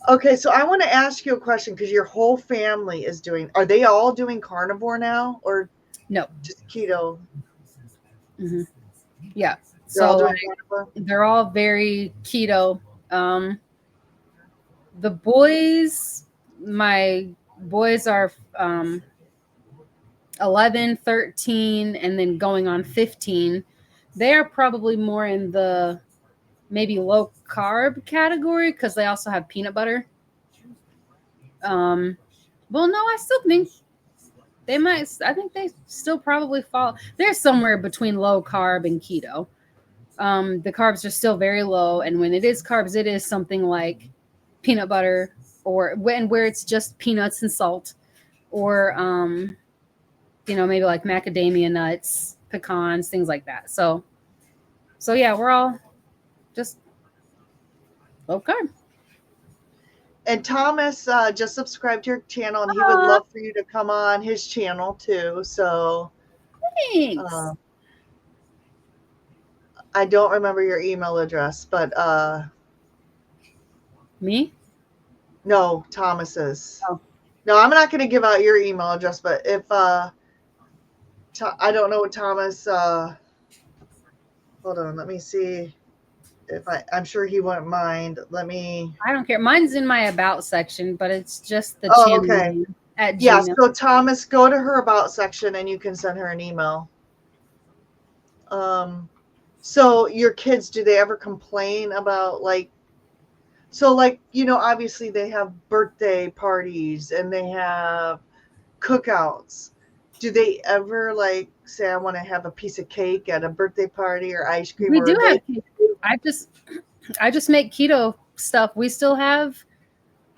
Okay, so I want to ask you a question, because your whole family is doing. Are they all doing carnivore now, or No, just keto? mm-hmm. Yeah. They're all So doing carnivore. they're all very keto. The boys, my boys are 11, 13, and then going on 15. They are probably more in the maybe low carb category because they also have peanut butter. Well, no, I still think they might. I think they still probably fall. They're somewhere between low carb and keto. The carbs are still very low, and when it is carbs, it is something like peanut butter, or where it's just peanuts and salt, or maybe like macadamia nuts, pecans, things like that. So yeah, we're all just low carb. And Thomas just subscribed to your channel, and he would love for you to come on his channel too. So thanks. I don't remember your email address, but me? No, Thomas's. Oh. No, I'm not going to give out your email address, but if I don't know what Thomas. Hold on, let me see. If I'm sure he wouldn't mind. Let me. I don't care. Mine's in my about section, but it's just the Oh, channel okay. name at Yeah, Gmail. so Thomas, go to her about section and you can send her an email. So your kids, do they ever complain about obviously they have birthday parties and they have cookouts. Do they ever say, I want to have a piece of cake at a birthday party or ice cream? We do have cake. I just make keto stuff. We still have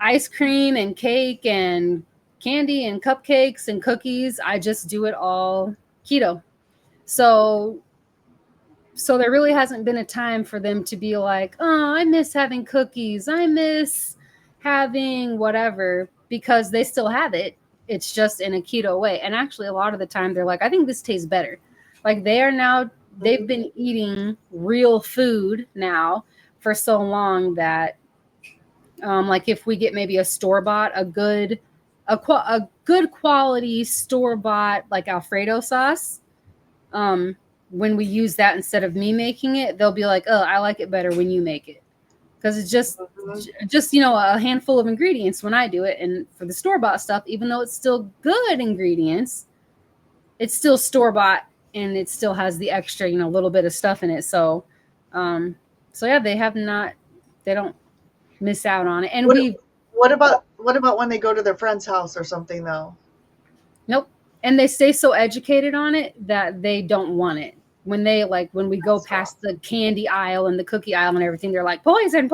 ice cream and cake and candy and cupcakes and cookies. I just do it all keto. So there really hasn't been a time for them to be like, oh, I miss having cookies. I miss having whatever, because they still have it. It's just in a keto way. And actually, a lot of the time they're like, I think this tastes better. Like they've been eating real food now for so long that like if we get maybe a store-bought, a good quality store-bought like Alfredo sauce, when we use that instead of me making it, they'll be like, oh, I like it better when you make it. Because it's just a handful of ingredients when I do it. And for the store-bought stuff, even though it's still good ingredients, it's still store-bought and it still has the extra, little bit of stuff in it. So yeah, they don't miss out on it. And what about when they go to their friend's house or something though? Nope. And they stay so educated on it that they don't want it. When we go past the candy aisle and the cookie aisle and everything, they're like, poison.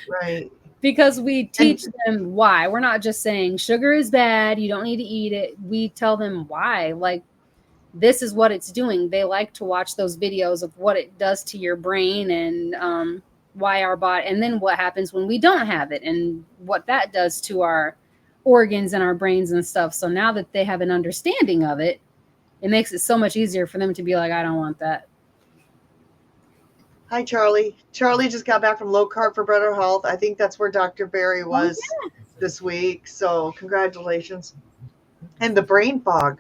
Right. Because we teach them why. We're not just saying sugar is bad, you don't need to eat it. We tell them why. Like, this is what it's doing. They like to watch those videos of what it does to your brain and why our body, and then what happens when we don't have it and what that does to our organs and our brains and stuff. So now that they have an understanding of it, it makes it so much easier for them to be like, I don't want that. Hi, Charlie. Charlie just got back from Low Carb for Better Health. I think that's where Dr. Barry was this week. So congratulations. And the brain fog.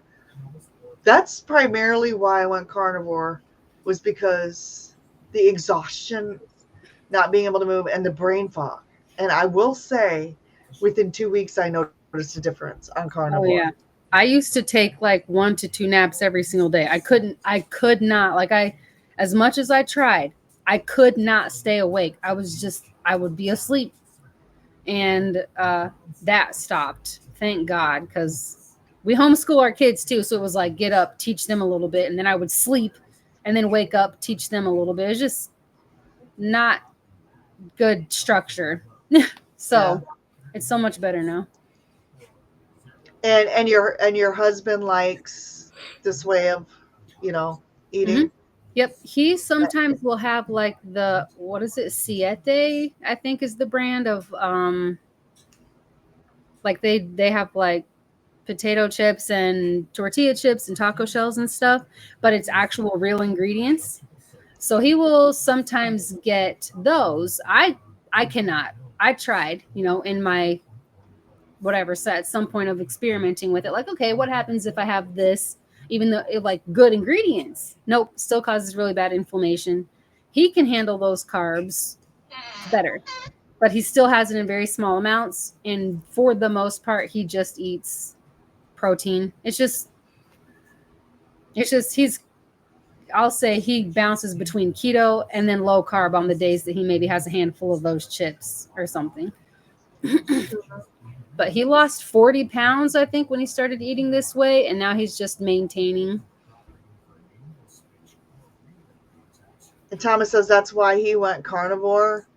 That's primarily why I went carnivore, was because the exhaustion, not being able to move, and the brain fog. And I will say, within 2 weeks, I noticed a difference on carnivore. Oh yeah. I used to take like 1 to 2 naps every single day. I could not, like, as much as I tried, I could not stay awake. I would be asleep. And that stopped. Thank God, because we homeschool our kids too. So it was like, get up, teach them a little bit. And then I would sleep and then wake up, teach them a little bit. It's just not good structure. So it's so much better now. And your husband likes this way of, eating. Yep. He sometimes will have like the, what is it? Siete, I think is the brand of, like they have like potato chips and tortilla chips and taco shells and stuff, but it's actual real ingredients. So he will sometimes get those. I cannot. I tried, in my whatever set at some point of experimenting with it. Like, okay, what happens if I have this, even though it like good ingredients? Nope, still causes really bad inflammation. He can handle those carbs better, but he still has it in very small amounts. And for the most part, he just eats protein. I'll say he bounces between keto and then low carb on the days that he maybe has a handful of those chips or something. But he lost 40 pounds, I think, when he started eating this way, and now he's just maintaining. And Thomas says that's why he went carnivore.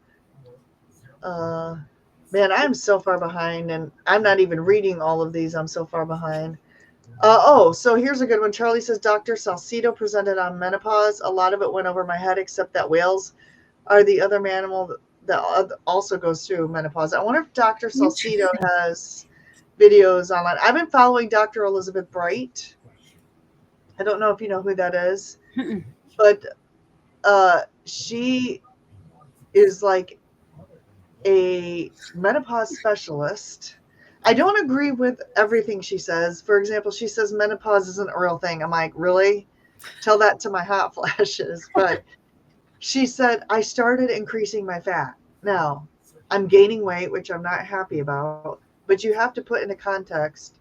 Man, I'm so far behind, and I'm not even reading all of these. I'm so far behind. So here's a good one. Charlie says, Dr. Salcido presented on menopause. A lot of it went over my head, except that whales are the other mammal that also goes through menopause. I wonder if Dr. Salcido has videos online. I've been following Dr. Elizabeth Bright. I don't know if you know who that is, but she is like a menopause specialist. I don't agree with everything she says. For example, she says menopause isn't a real thing. I'm like, really? Tell that to my hot flashes. But she said, I started increasing my fat. Now, I'm gaining weight, which I'm not happy about. But you have to put into context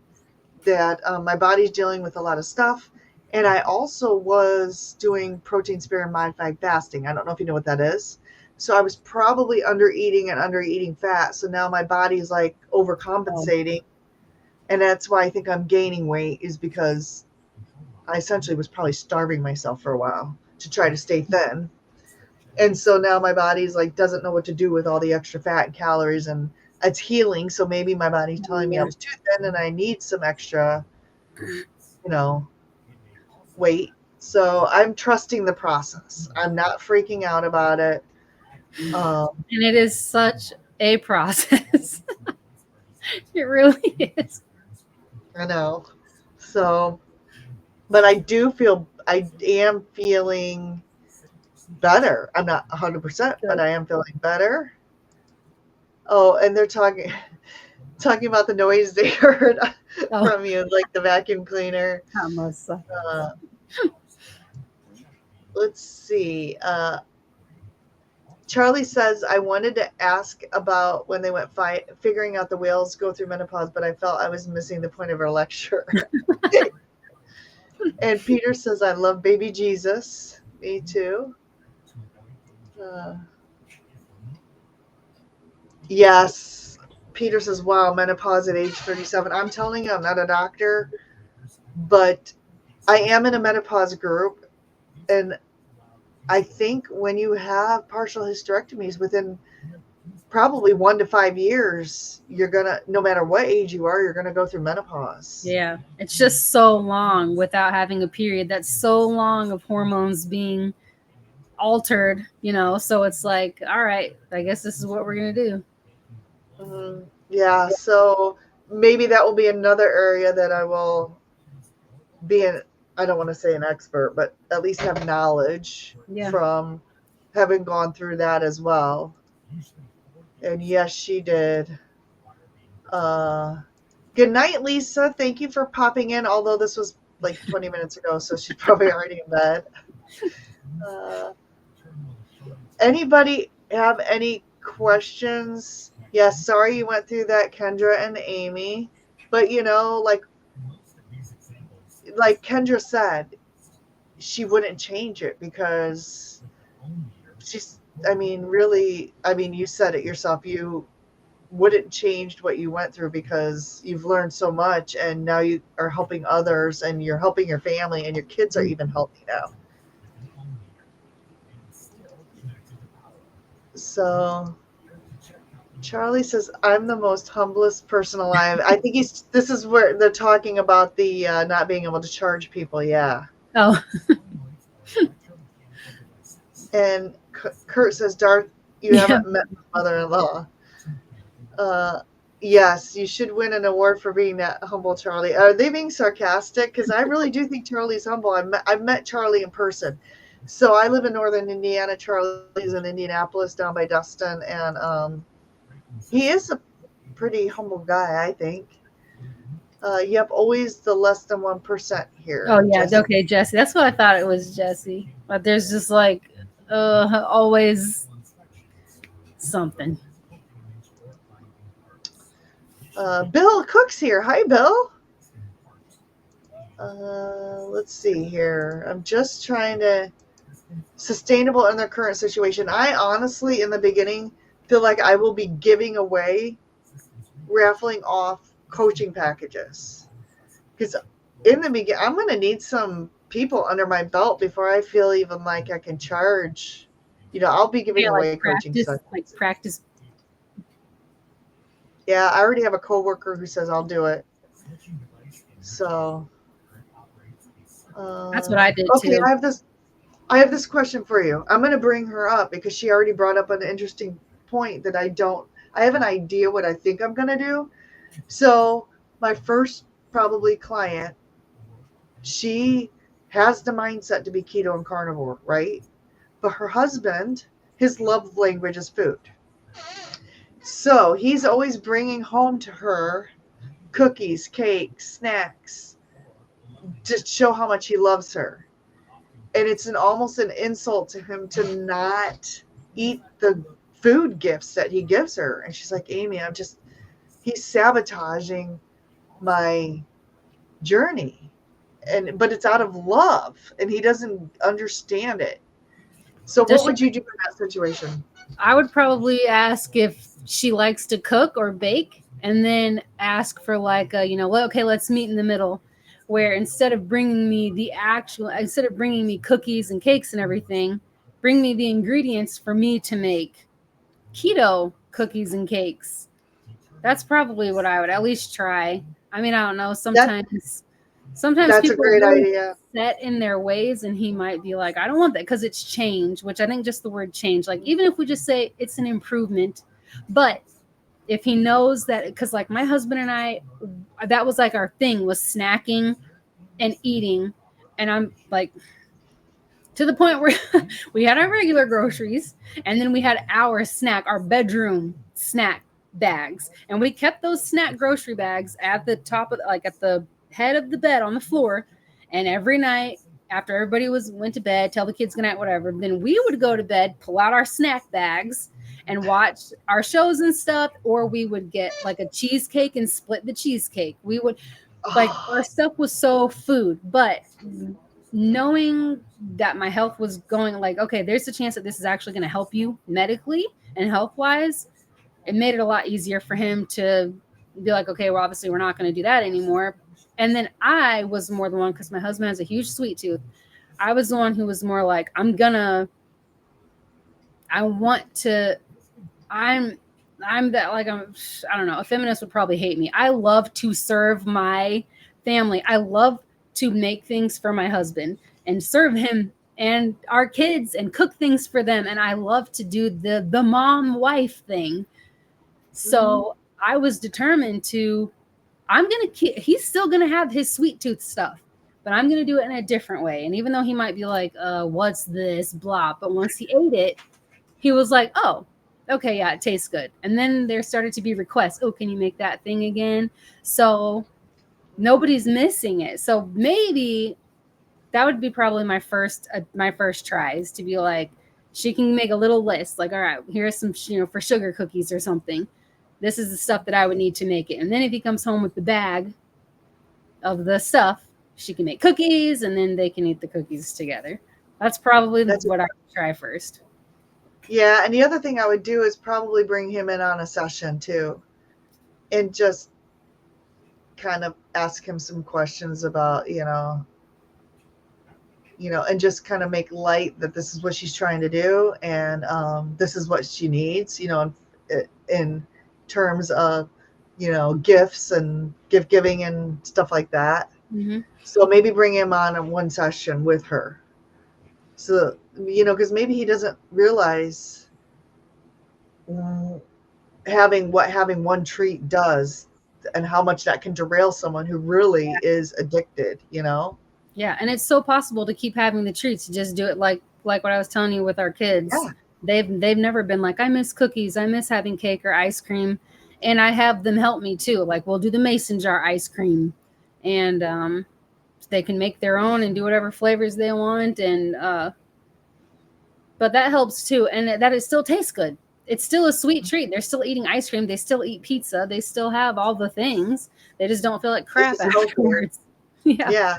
that my body's dealing with a lot of stuff. And I also was doing protein sparing modified fasting. I don't know if you know what that is. So I was probably undereating fat. So now my body's like overcompensating. And that's why I think I'm gaining weight, is because I essentially was probably starving myself for a while to try to stay thin. And so now my body's like, doesn't know what to do with all the extra fat and calories, and it's healing. So maybe my body's telling me I was too thin and I need some extra, weight. So I'm trusting the process. I'm not freaking out about it. And it is such a process. It really is. I know. So, but I am feeling better. I'm not 100%, but I am feeling better. Oh, and they're talking about the noise they heard from you, like the vacuum cleaner. Let's see. Charlie says, I wanted to ask about when they went figuring out the whales go through menopause, but I felt I was missing the point of our lecture. And Peter says, I love baby Jesus. Me too. Yes. Peter says, wow, menopause at age 37. I'm telling you, I'm not a doctor, but I am in a menopause group. And I think when you have partial hysterectomies within probably 1 to 5 years, you're going to, no matter what age you are, you're going to go through menopause. Yeah. It's just so long without having a period. That's so long of hormones being altered, so it's like, all right, I guess this is what we're going to do. Mm-hmm. Yeah. So maybe that will be another area that I will be in. I don't want to say an expert, but at least have knowledge from having gone through that as well. And yes, she did. Good night, Lisa. Thank you for popping in, although this was like 20 minutes ago, so she's probably already in bed. Anybody have any questions? Yes, sorry you went through that, Kendra and Amy. But like Kendra said, she wouldn't change it because she's, really, you said it yourself. You wouldn't change what you went through because you've learned so much and now you are helping others and you're helping your family and your kids are even healthy now. So Charlie says, I'm the most humblest person alive. I think this is where they're talking about the not being able to charge people. Yeah. Oh. And Kurt says, Darth, you haven't met my mother-in-law. Yes, you should win an award for being that humble, Charlie. Are they being sarcastic? Because I really do think Charlie's humble. I've met Charlie in person. So I live in northern Indiana. Charlie's in Indianapolis down by Dustin. And he is a pretty humble guy, I think. Yep, always the less than 1% here. Oh, yeah. Jesse. Okay, Jesse. That's what I thought it was, Jesse. But there's just like always something. Bill Cook's here. Hi, Bill. Let's see here. I'm just trying to sustainable in their current situation. I honestly, in the beginning, feel like I will be giving away, raffling off coaching packages. Because in the beginning, I'm going to need some people under my belt before I feel even like I can charge. I'll be giving away coaching stuff. Like practice. Yeah, I already have a coworker who says I'll do it. So that's what I did too. Okay, I have this question for you. I'm going to bring her up because she already brought up an interesting point that I have an idea what I think I'm going to do. So my first probably client, she has the mindset to be keto and carnivore, right? But her husband, his love language is food. So he's always bringing home to her cookies, cakes, snacks to show how much he loves her. And it's almost an insult to him to not eat the food gifts that he gives her. And she's like, Amy, he's sabotaging my journey. But it's out of love and he doesn't understand it. So what would you do in that situation? I would probably ask if she likes to cook or bake, and then ask for like okay, let's meet in the middle, where instead of bringing me cookies and cakes and everything, bring me the ingredients for me to make keto cookies and cakes. That's probably what I would at least try. I mean, I don't know. Sometimes that's people a great idea. Set in their ways, and he might be like, I don't want that, because it's change, which I think just the word change, like even if we just say it's an improvement, but if he knows that, because like my husband and I, that was like our thing, was snacking and eating, and I'm like to the point where we had our regular groceries and then we had our bedroom snack bags, and we kept those snack grocery bags at the top of at the head of the bed on the floor. And every night after everybody went to bed, tell the kids good night, whatever, then we would go to bed, pull out our snack bags and watch our shows and stuff, or we would get like a cheesecake and split the cheesecake. We would our stuff was so food, but knowing that my health was going okay, there's a chance that this is actually going to help you medically and health wise, it made it a lot easier for him to be like, okay, well, obviously we're not going to do that anymore. And then I was more the one, because my husband has a huge sweet tooth. I was the one who was more like, I'm that, I don't know, a feminist would probably hate me. I love to serve my family. I love to make things for my husband and serve him and our kids and cook things for them. And I love to do the mom wife thing. So I was determined to, he's still going to have his sweet tooth stuff, but I'm going to do it in a different way. And even though he might be like, what's this, blah, but once he ate it, he was like, oh, okay, yeah, it tastes good. And then there started to be requests, oh, can you make that thing again? So nobody's missing it. So maybe that would be probably my first try, is to be like, she can make a little list, like, all right, here's some, for sugar cookies or something. This is the stuff that I would need to make it. And then if he comes home with the bag of the stuff, she can make cookies, and then they can eat the cookies together. That's probably what I would try first. Yeah, and the other thing I would do is probably bring him in on a session too, and just kind of ask him some questions about, and just kind of make light that this is what she's trying to do, and this is what she needs, in terms of, gifts and gift giving and stuff like that. Mm-hmm. So maybe bring him on in one session with her. So, because maybe he doesn't realize having one treat does and how much that can derail someone who really is addicted, Yeah, and it's so possible to keep having the treats. Just do it like what I was telling you with our kids. Yeah. They've never been like, I miss cookies, I miss having cake or ice cream, and I have them help me too. Like, we'll do the mason jar ice cream, and they can make their own and do whatever flavors they want, and but that helps too, and that it still tastes good. It's still a sweet treat. They're still eating ice cream. They still eat pizza. They still have all the things. They just don't feel like crap afterwards. Yeah.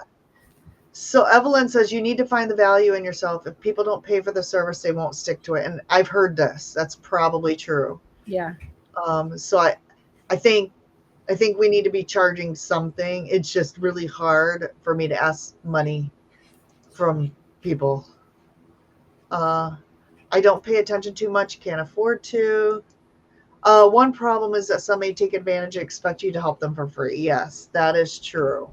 So Evelyn says you need to find the value in yourself. If people don't pay for the service, they won't stick to it. And I've heard this. That's probably true. Yeah. So I think we need to be charging something. It's just really hard for me to ask money from people. I don't pay attention too much. Can't afford to. One problem is that some may take advantage and expect you to help them for free. Yes, that is true.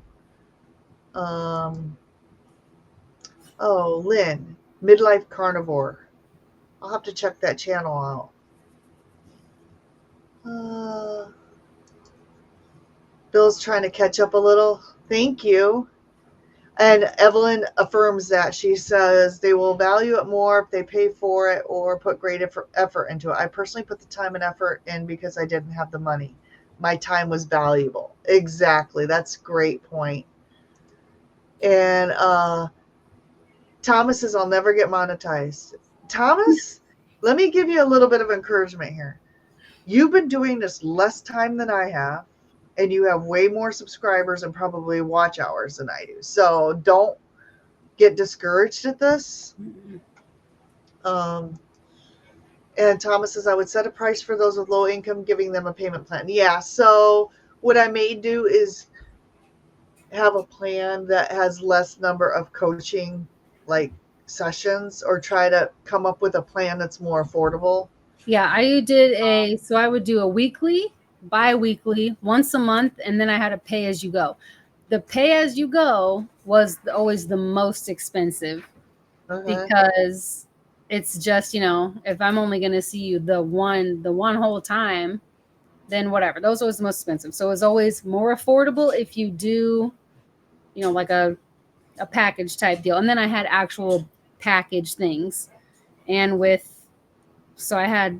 Lynn, Midlife Carnivore. I'll have to check that channel out. Bill's trying to catch up a little. Thank you. And Evelyn affirms that. She says they will value it more if they pay for it or put great effort into it. I personally put the time and effort in because I didn't have the money. My time was valuable. Exactly. That's a great point. And Thomas says, I'll never get monetized. Thomas, let me give you a little bit of encouragement here. You've been doing this less time than I have, and you have way more subscribers and probably watch hours than I do. So don't get discouraged at this. And Thomas says, I would set a price for those with low income, giving them a payment plan. Yeah, so what I may do is have a plan that has less number of coaching sessions, or try to come up with a plan that's more affordable. Yeah, I would do a weekly, bi-weekly, once a month, and then I had a pay as you go. The pay as you go was always the most expensive because it's just, if I'm only going to see you the one whole time, then whatever. Those are always the most expensive. So it's always more affordable if you do, like a package type deal. And then I had actual package things. And so I had,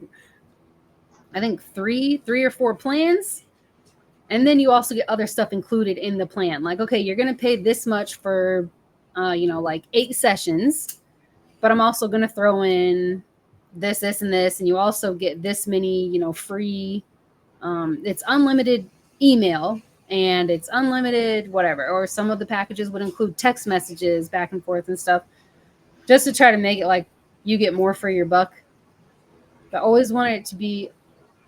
I think three or four plans. And then you also get other stuff included in the plan. Like, okay, you're going to pay this much for, 8 sessions, but I'm also going to throw in this, and this. And you also get this many, free, it's unlimited email and it's unlimited whatever. Or some of the packages would include text messages back and forth and stuff, just to try to make it like you get more for your buck. But I always wanted it to be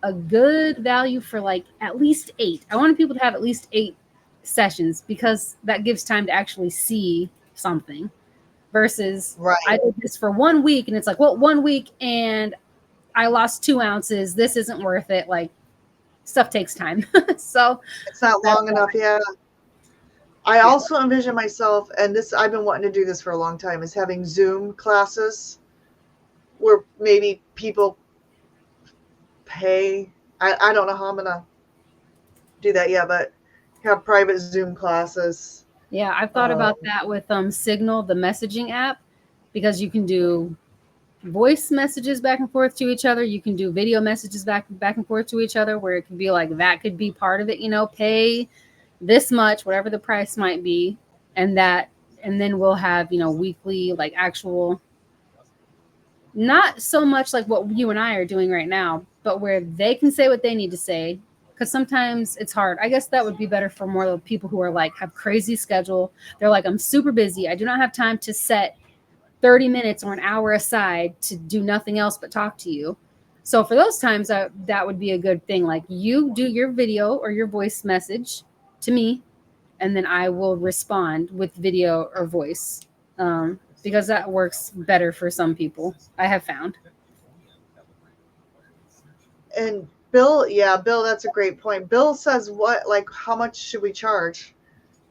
a good value for at least 8. I wanted people to have at least 8 sessions because that gives time to actually see something versus I did this for 1 week and it's like, well, 1 week and I lost 2 ounces. This isn't worth it. Stuff takes time. So it's not long enough. Yeah. I also envision myself, and I've been wanting to do this for a long time, is having Zoom classes where maybe people pay. I don't know how I'm going to do that yet, but have private Zoom classes. Yeah, I've thought about that with Signal, the messaging app, because you can do voice messages back and forth to each other. You can do video messages back and forth to each other, where it could be like that could be part of it. Pay this much, whatever the price might be, and then we'll have weekly like actual, not so much like what you and I are doing right now, but where they can say what they need to say. Because sometimes it's hard. I guess that would be better for more of the people who are like have crazy schedule. They're like, I'm super busy. I do not have time to set 30 minutes or an hour aside to do nothing else but talk to you. So for those times, that would be a good thing. Like you do your video or your voice message to me, and then I will respond with video or voice, because that works better for some people, I have found. And Bill, yeah, Bill, that's a great point. Bill says, what, like, how much should we charge?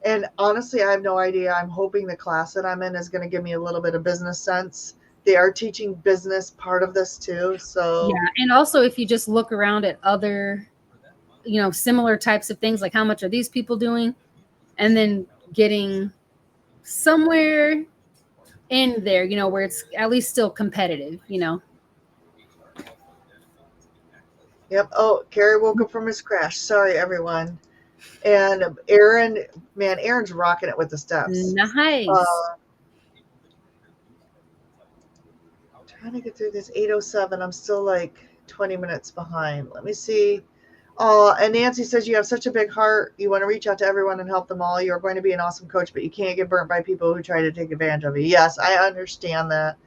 And honestly, I have no idea. I'm hoping the class that I'm in is going to give me a little bit of business sense. They are teaching business part of this too. So Yeah. And also, if you just look around at other, similar types of things, like how much are these people doing? And then getting somewhere in there, where it's at least still competitive. Yep. Oh, Gary woke up from his crash. Sorry, everyone. And Aaron, man, Aaron's rocking it with the steps. Nice. Trying to get through this 8:07. I'm still like 20 minutes behind. Let me see. Oh, and Nancy says you have such a big heart. You want to reach out to everyone and help them all. You're going to be an awesome coach, but you can't get burnt by people who try to take advantage of you. Yes, I understand that.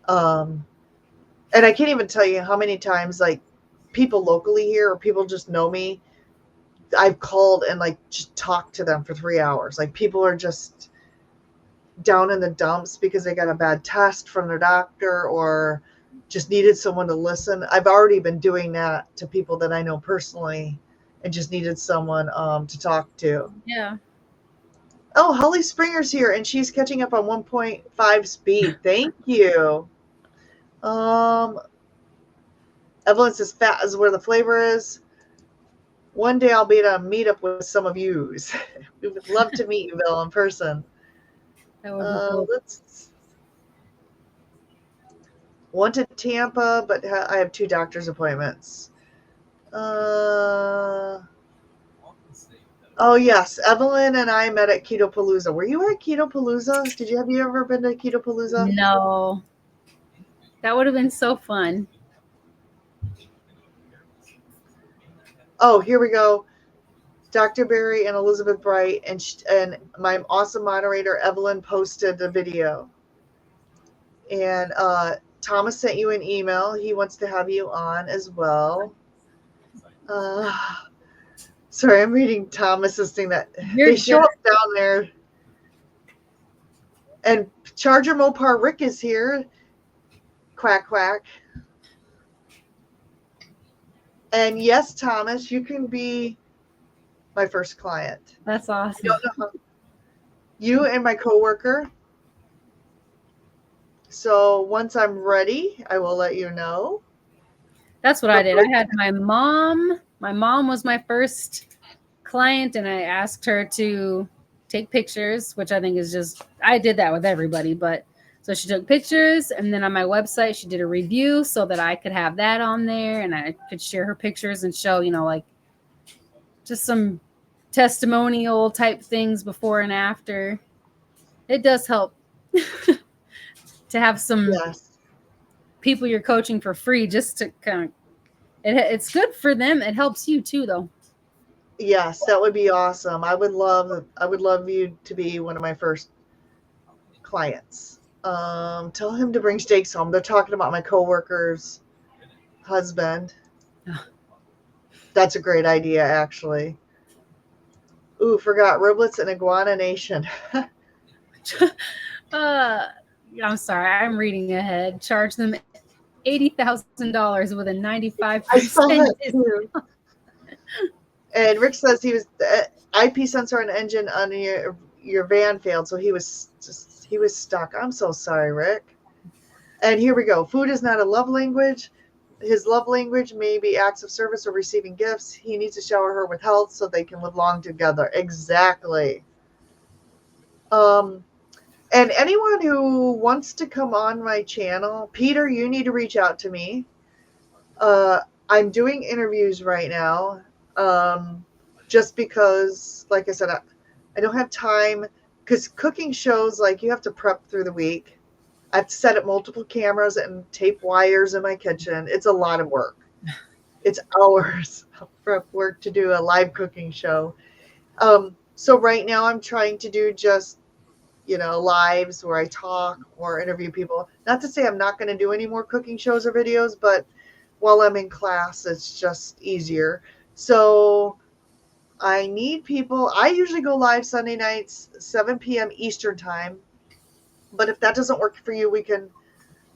And I can't even tell you how many times, like, people locally here or people just know me, I've called and like just talked to them for 3 hours. Like, people are just down in the dumps because they got a bad test from their doctor or just needed someone to listen. I've already been doing that to people that I know personally and just needed someone to talk to. Yeah. Oh, Holly Springer's here and she's catching up on 1.5 speed. Thank you. Evelyn says fat is where the flavor is. One day I'll be at a meetup with some of yous. We would love to meet you, Bill, in person. That would be cool. Let's one to Tampa, but I have 2 doctor's appointments. Oh yes, Evelyn and I met at Keto Palooza. Were you at Keto Palooza? Have you ever been to Keto Palooza? No. That would have been so fun. Oh, here we go. Dr. Barry and Elizabeth Bright and my awesome moderator Evelyn posted the video. And Thomas sent you an email. He wants to have you on as well. Sorry, I'm reading Thomas's thing that they show up down there. And Charger Mopar Rick is here. Quack, quack. And yes, Thomas, you can be my first client. That's awesome. You and my coworker. So once I'm ready, I will let you know. That's what I did. I had my mom. My mom was my first client, and I asked her to take pictures, which I think is just, I did that with everybody. But so she took pictures, and then on my website, she did a review so that I could have that on there, and I could share her pictures and show, like just some testimonial type things before and after. It does help to have some people you're coaching for free, just to kind of, it's good for them. It helps you too, though. Yes, that would be awesome. I would love you to be one of my first clients. Tell him to bring steaks home. They're talking about my coworker's husband. That's a great idea, actually. Ooh, forgot Riblets and Iguana Nation. I'm sorry, I'm reading ahead. Charge them $80,000 with a 95%. And Rick says he was the IP sensor and engine on your van failed, so he was stuck. I'm so sorry, Rick. And here we go. Food is not a love language. His love language may be acts of service or receiving gifts. He needs to shower her with health so they can live long together. Exactly. Um, and anyone who wants to come on my channel, Peter, you need to reach out to me. I'm doing interviews right now, just because, like I said, I don't have time, because cooking shows, like, you have to prep through the week. I have to set up multiple cameras and tape wires in my kitchen. It's a lot of work. It's hours of prep work to do a live cooking show. So right now I'm trying to do just, lives where I talk or interview people. Not to say I'm not going to do any more cooking shows or videos, but while I'm in class, it's just easier. So I need people. I usually go live Sunday nights, 7 p.m. Eastern time. But if that doesn't work for you, we can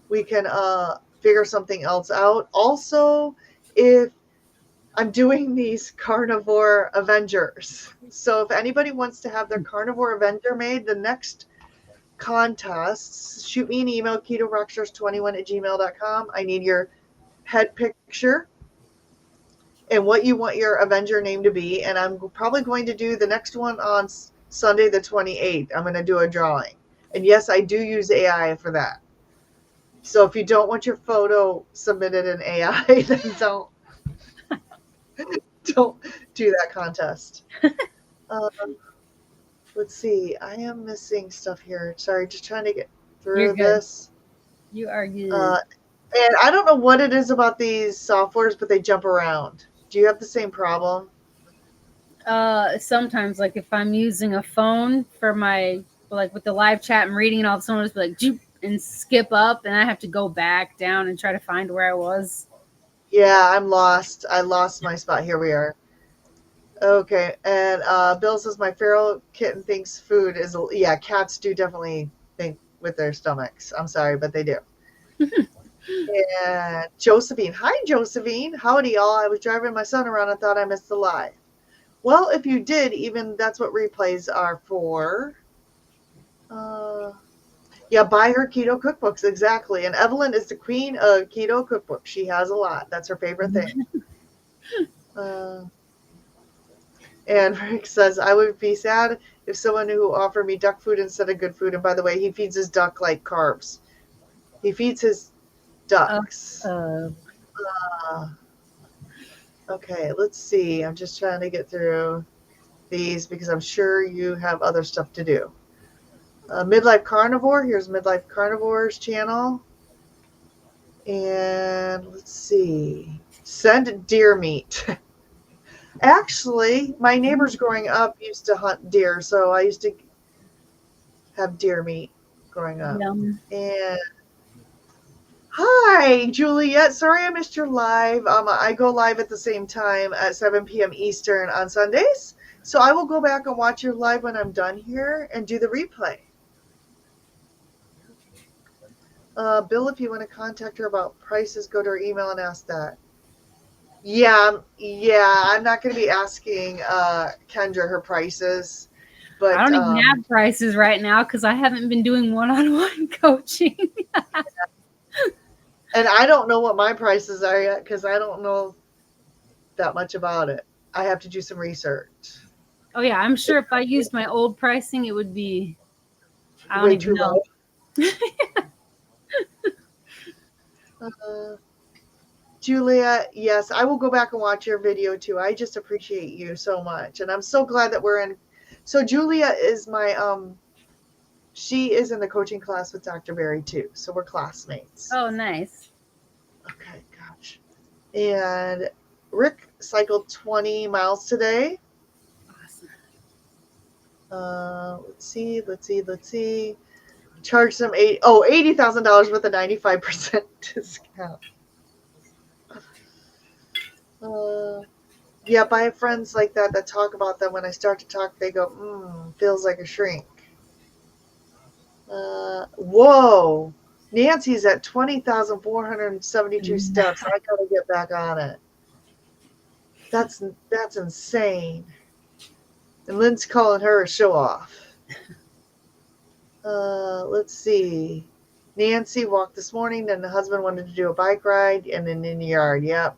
figure something else out. Also, if I'm doing these carnivore Avengers. So if anybody wants to have their carnivore Avenger made, the next contest, shoot me an email, ketorockstars21@gmail.com. I need your head picture and what you want your Avenger name to be. And I'm probably going to do the next one on Sunday the 28th. I'm going to do a drawing. And yes, I do use AI for that. So if you don't want your photo submitted in AI, then don't do that contest. Let's see. I am missing stuff here. Sorry, just trying to get through this. You are good. And I don't know what it is about these softwares, but they jump around. Do you have the same problem? Sometimes, like if I'm using a phone for my, like with the live chat, I'm reading and all of a sudden it's like joop, and skip up, and I have to go back down and try to find where I was. Yeah, I'm lost. I lost my spot. Here we are. Okay, and Bill says my feral kitten thinks food is, yeah, cats do definitely think with their stomachs. I'm sorry, but they do. And Josephine, hi Josephine, howdy y'all. I was driving my son around and thought I missed the live. Well, if you did, even that's what replays are for. Yeah, buy her keto cookbooks, exactly. And Evelyn is the queen of keto cookbooks. She has a lot. That's her favorite thing. And Rick says, I would be sad if someone who offered me duck food instead of good food. And by the way, he feeds his duck like carbs. He feeds his ducks. Okay, let's see. I'm just trying to get through these because I'm sure you have other stuff to do. Midlife Carnivore. Here's Midlife Carnivore's channel. And let's see. Send deer meat. Actually, my neighbors growing up used to hunt deer, so I used to have deer meat growing up. Yum. And hi, Juliet. Sorry I missed your live. I go live at the same time at 7 p.m. Eastern on Sundays. So I will go back and watch your live when I'm done here and do the replay. Bill, if you want to contact her about prices, go to her email and ask that. Yeah, I'm not going to be asking Kendra her prices. But I don't even have prices right now because I haven't been doing one-on-one coaching. And I don't know what my prices are yet because I don't know that much about it. I have to do some research. Oh, yeah. I'm sure if I used my old pricing, it would be, I don't even know. Julia, yes, I will go back and watch your video too. I just appreciate you so much. And I'm so glad that we're in. So Julia is my, she is in the coaching class with Dr. Barry too. So we're classmates. Oh, nice. Okay, gosh. And Rick cycled 20 miles today. Awesome. Let's see. Charge them $80,000 with a 95% discount. Yeah, I have friends like that talk about them. When I start to talk, they go, feels like a shrink. Whoa. Nancy's at 20,472 steps. I gotta get back on it. That's insane. And Lynn's calling her a show off. Let's see. Nancy walked this morning, then the husband wanted to do a bike ride, and then in the yard. Yep.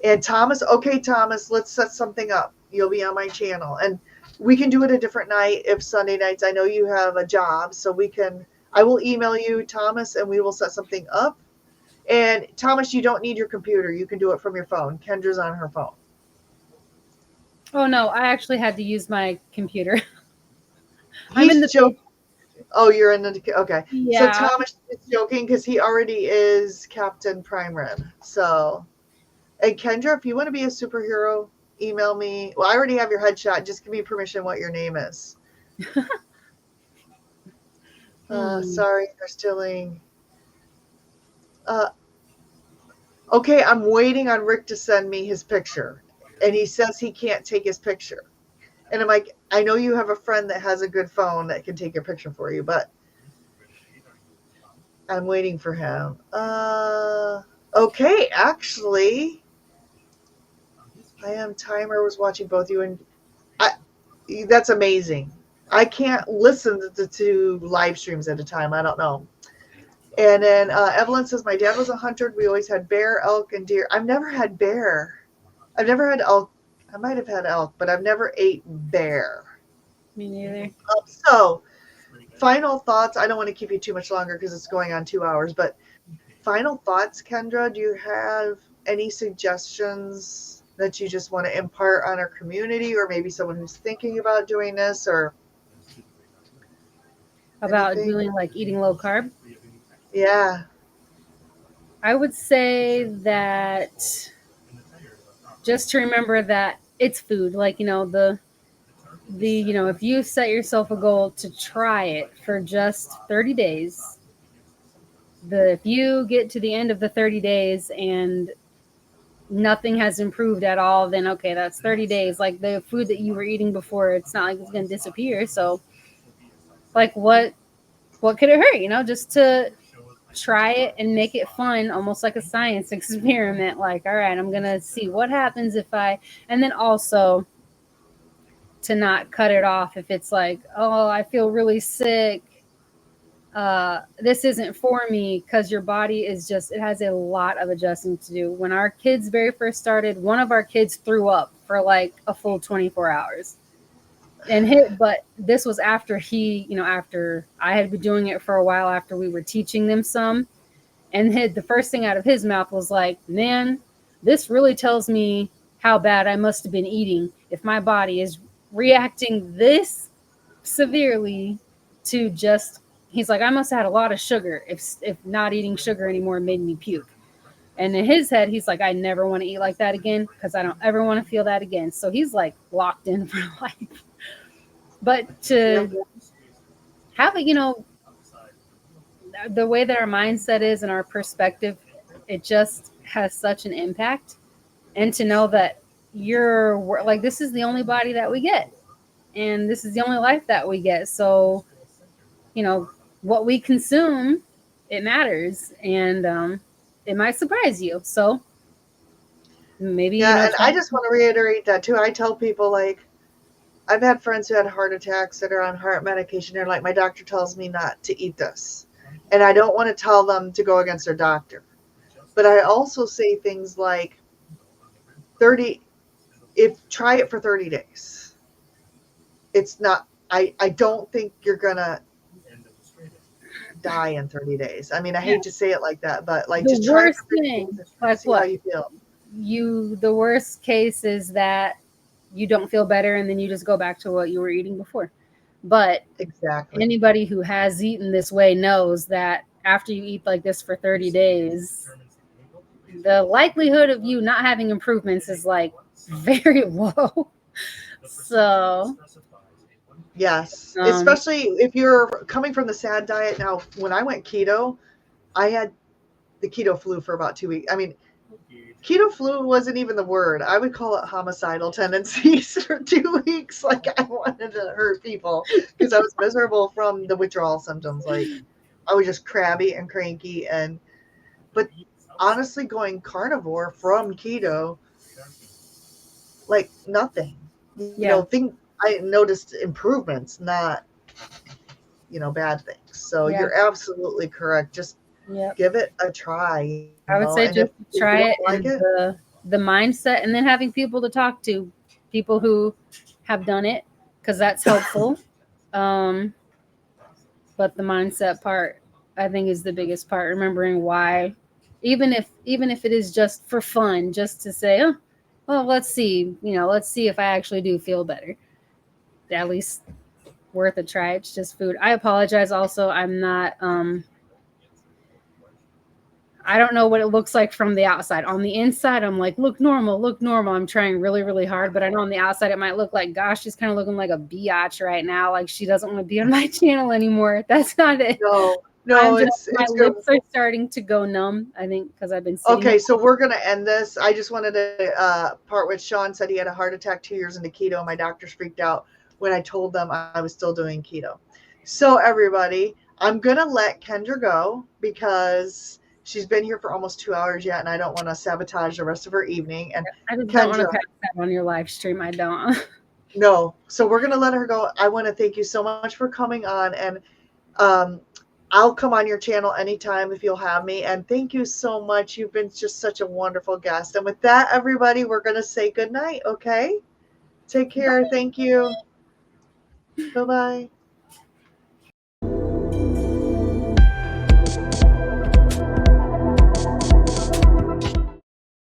And Thomas, okay, Thomas, let's set something up. You'll be on my channel. And we can do it a different night if Sunday nights. I know you have a job, so I will email you, Thomas, and we will set something up. And Thomas, you don't need your computer. You can do it from your phone. Kendra's on her phone. Oh no, I actually had to use my computer. I'm in the joking. Oh, you're in the okay. Yeah. So Thomas is joking because he already is Captain Prime Rib. So, and Kendra, if you want to be a superhero, email me. Well, I already have your headshot. Just give me permission what your name is. Sorry, they're stealing. Okay, I'm waiting on Rick to send me his picture. And he says he can't take his picture. And I'm like, I know you have a friend that has a good phone that can take your picture for you, but I'm waiting for him. Okay, actually, I am Timer was watching both you and that's amazing. I can't listen to live streams at a time. I don't know. And then Evelyn says, my dad was a hunter. We always had bear, elk, and deer. I've never had bear. I've never had elk. I might have had elk, but I've never ate bear. Me neither. So, final thoughts. I don't want to keep you too much longer because it's going on 2 hours, but final thoughts, Kendra, do you have any suggestions that you just want to impart on our community, or maybe someone who's thinking about doing this, or about anything? doing like eating low carb? Yeah. I would say that just to remember that it's food. Like, the if you set yourself a goal to try it for just 30 days, if you get to the end of the 30 days and nothing has improved at all, then okay, that's 30 days. Like the food that you were eating before, it's not like it's going to disappear. So like what could it hurt, just to try it and make it fun, almost like a science experiment. Like, all right, I'm going to see what happens and then also to not cut it off if it's like, oh, I feel really sick. This isn't for me, because your body it has a lot of adjusting to do. When our kids very first started, one of our kids threw up for like a full 24 hours but this was after after I had been doing it for a while, after we were teaching them some, and the first thing out of his mouth was like, man, this really tells me how bad I must have been eating if my body is reacting this severely to just, he's like, I must have had a lot of sugar if not eating sugar anymore made me puke. And in his head, he's like, I never want to eat like that again because I don't ever want to feel that again. So he's like locked in for life. But to have it, the way that our mindset is and our perspective, it just has such an impact. And to know that this is the only body that we get, and this is the only life that we get. So, what we consume, it matters, and it might surprise you. So maybe, and I just want to reiterate that too. I tell people, like, I've had friends who had heart attacks that are on heart medication. They're like, my doctor tells me not to eat this. And I don't want to tell them to go against their doctor. But I also say things like try it for 30 days. It's not, I don't think you're going to die in 30 days. I mean, I hate to say it like that, but like, just try it for 30 days and see how you feel. The worst case is that you don't feel better and then you just go back to what you were eating before. But exactly, anybody who has eaten this way knows that after you eat like this for 30 days, the likelihood of you not having improvements is like very low. So yes, especially if you're coming from the SAD diet. Now, when I went keto, I had the keto flu for about 2 weeks. I mean, keto flu wasn't even the word. I would call it homicidal tendencies for 2 weeks. Like, I wanted to hurt people because I was miserable from the withdrawal symptoms. Like, I was just crabby and cranky. But honestly, going carnivore from keto, like nothing. I noticed improvements, not, bad things. So you're absolutely correct. Just give it a try. I would say just try it, and the mindset, and then having people to talk to, people who have done it, because that's helpful. But the mindset part, I think, is the biggest part. Remembering why, even if it is just for fun, just to say, oh, well, let's see, let's see if I actually do feel better. At least worth a try. It's just food. I apologize. Also, I'm not. I don't know what it looks like from the outside. On the inside, I'm like, look normal, look normal. I'm trying really, really hard, but I know on the outside it might look like, gosh, she's kind of looking like a biatch right now. Like she doesn't want to be on my channel anymore. That's not it. No, My it's good. lips are starting to go numb, I think, because I've been sitting. Okay, so we're going to end this. I just wanted to part with Sean said he had a heart attack 2 years into keto. My doctors freaked out when I told them I was still doing keto. So everybody, I'm going to let Kendra go because she's been here for almost 2 hours yet, and I don't want to sabatage the rest of her evening. And I just don't want to pass that on your live stream. I don't. No. So we're going to let her go. I want to thank you so much for coming on, and I'll come on your channel anytime if you'll have me. And thank you so much. You've been just such a wonderful guest. And with that, everybody, we're going to say good night. Okay. Take care. Thank you. Bye-bye.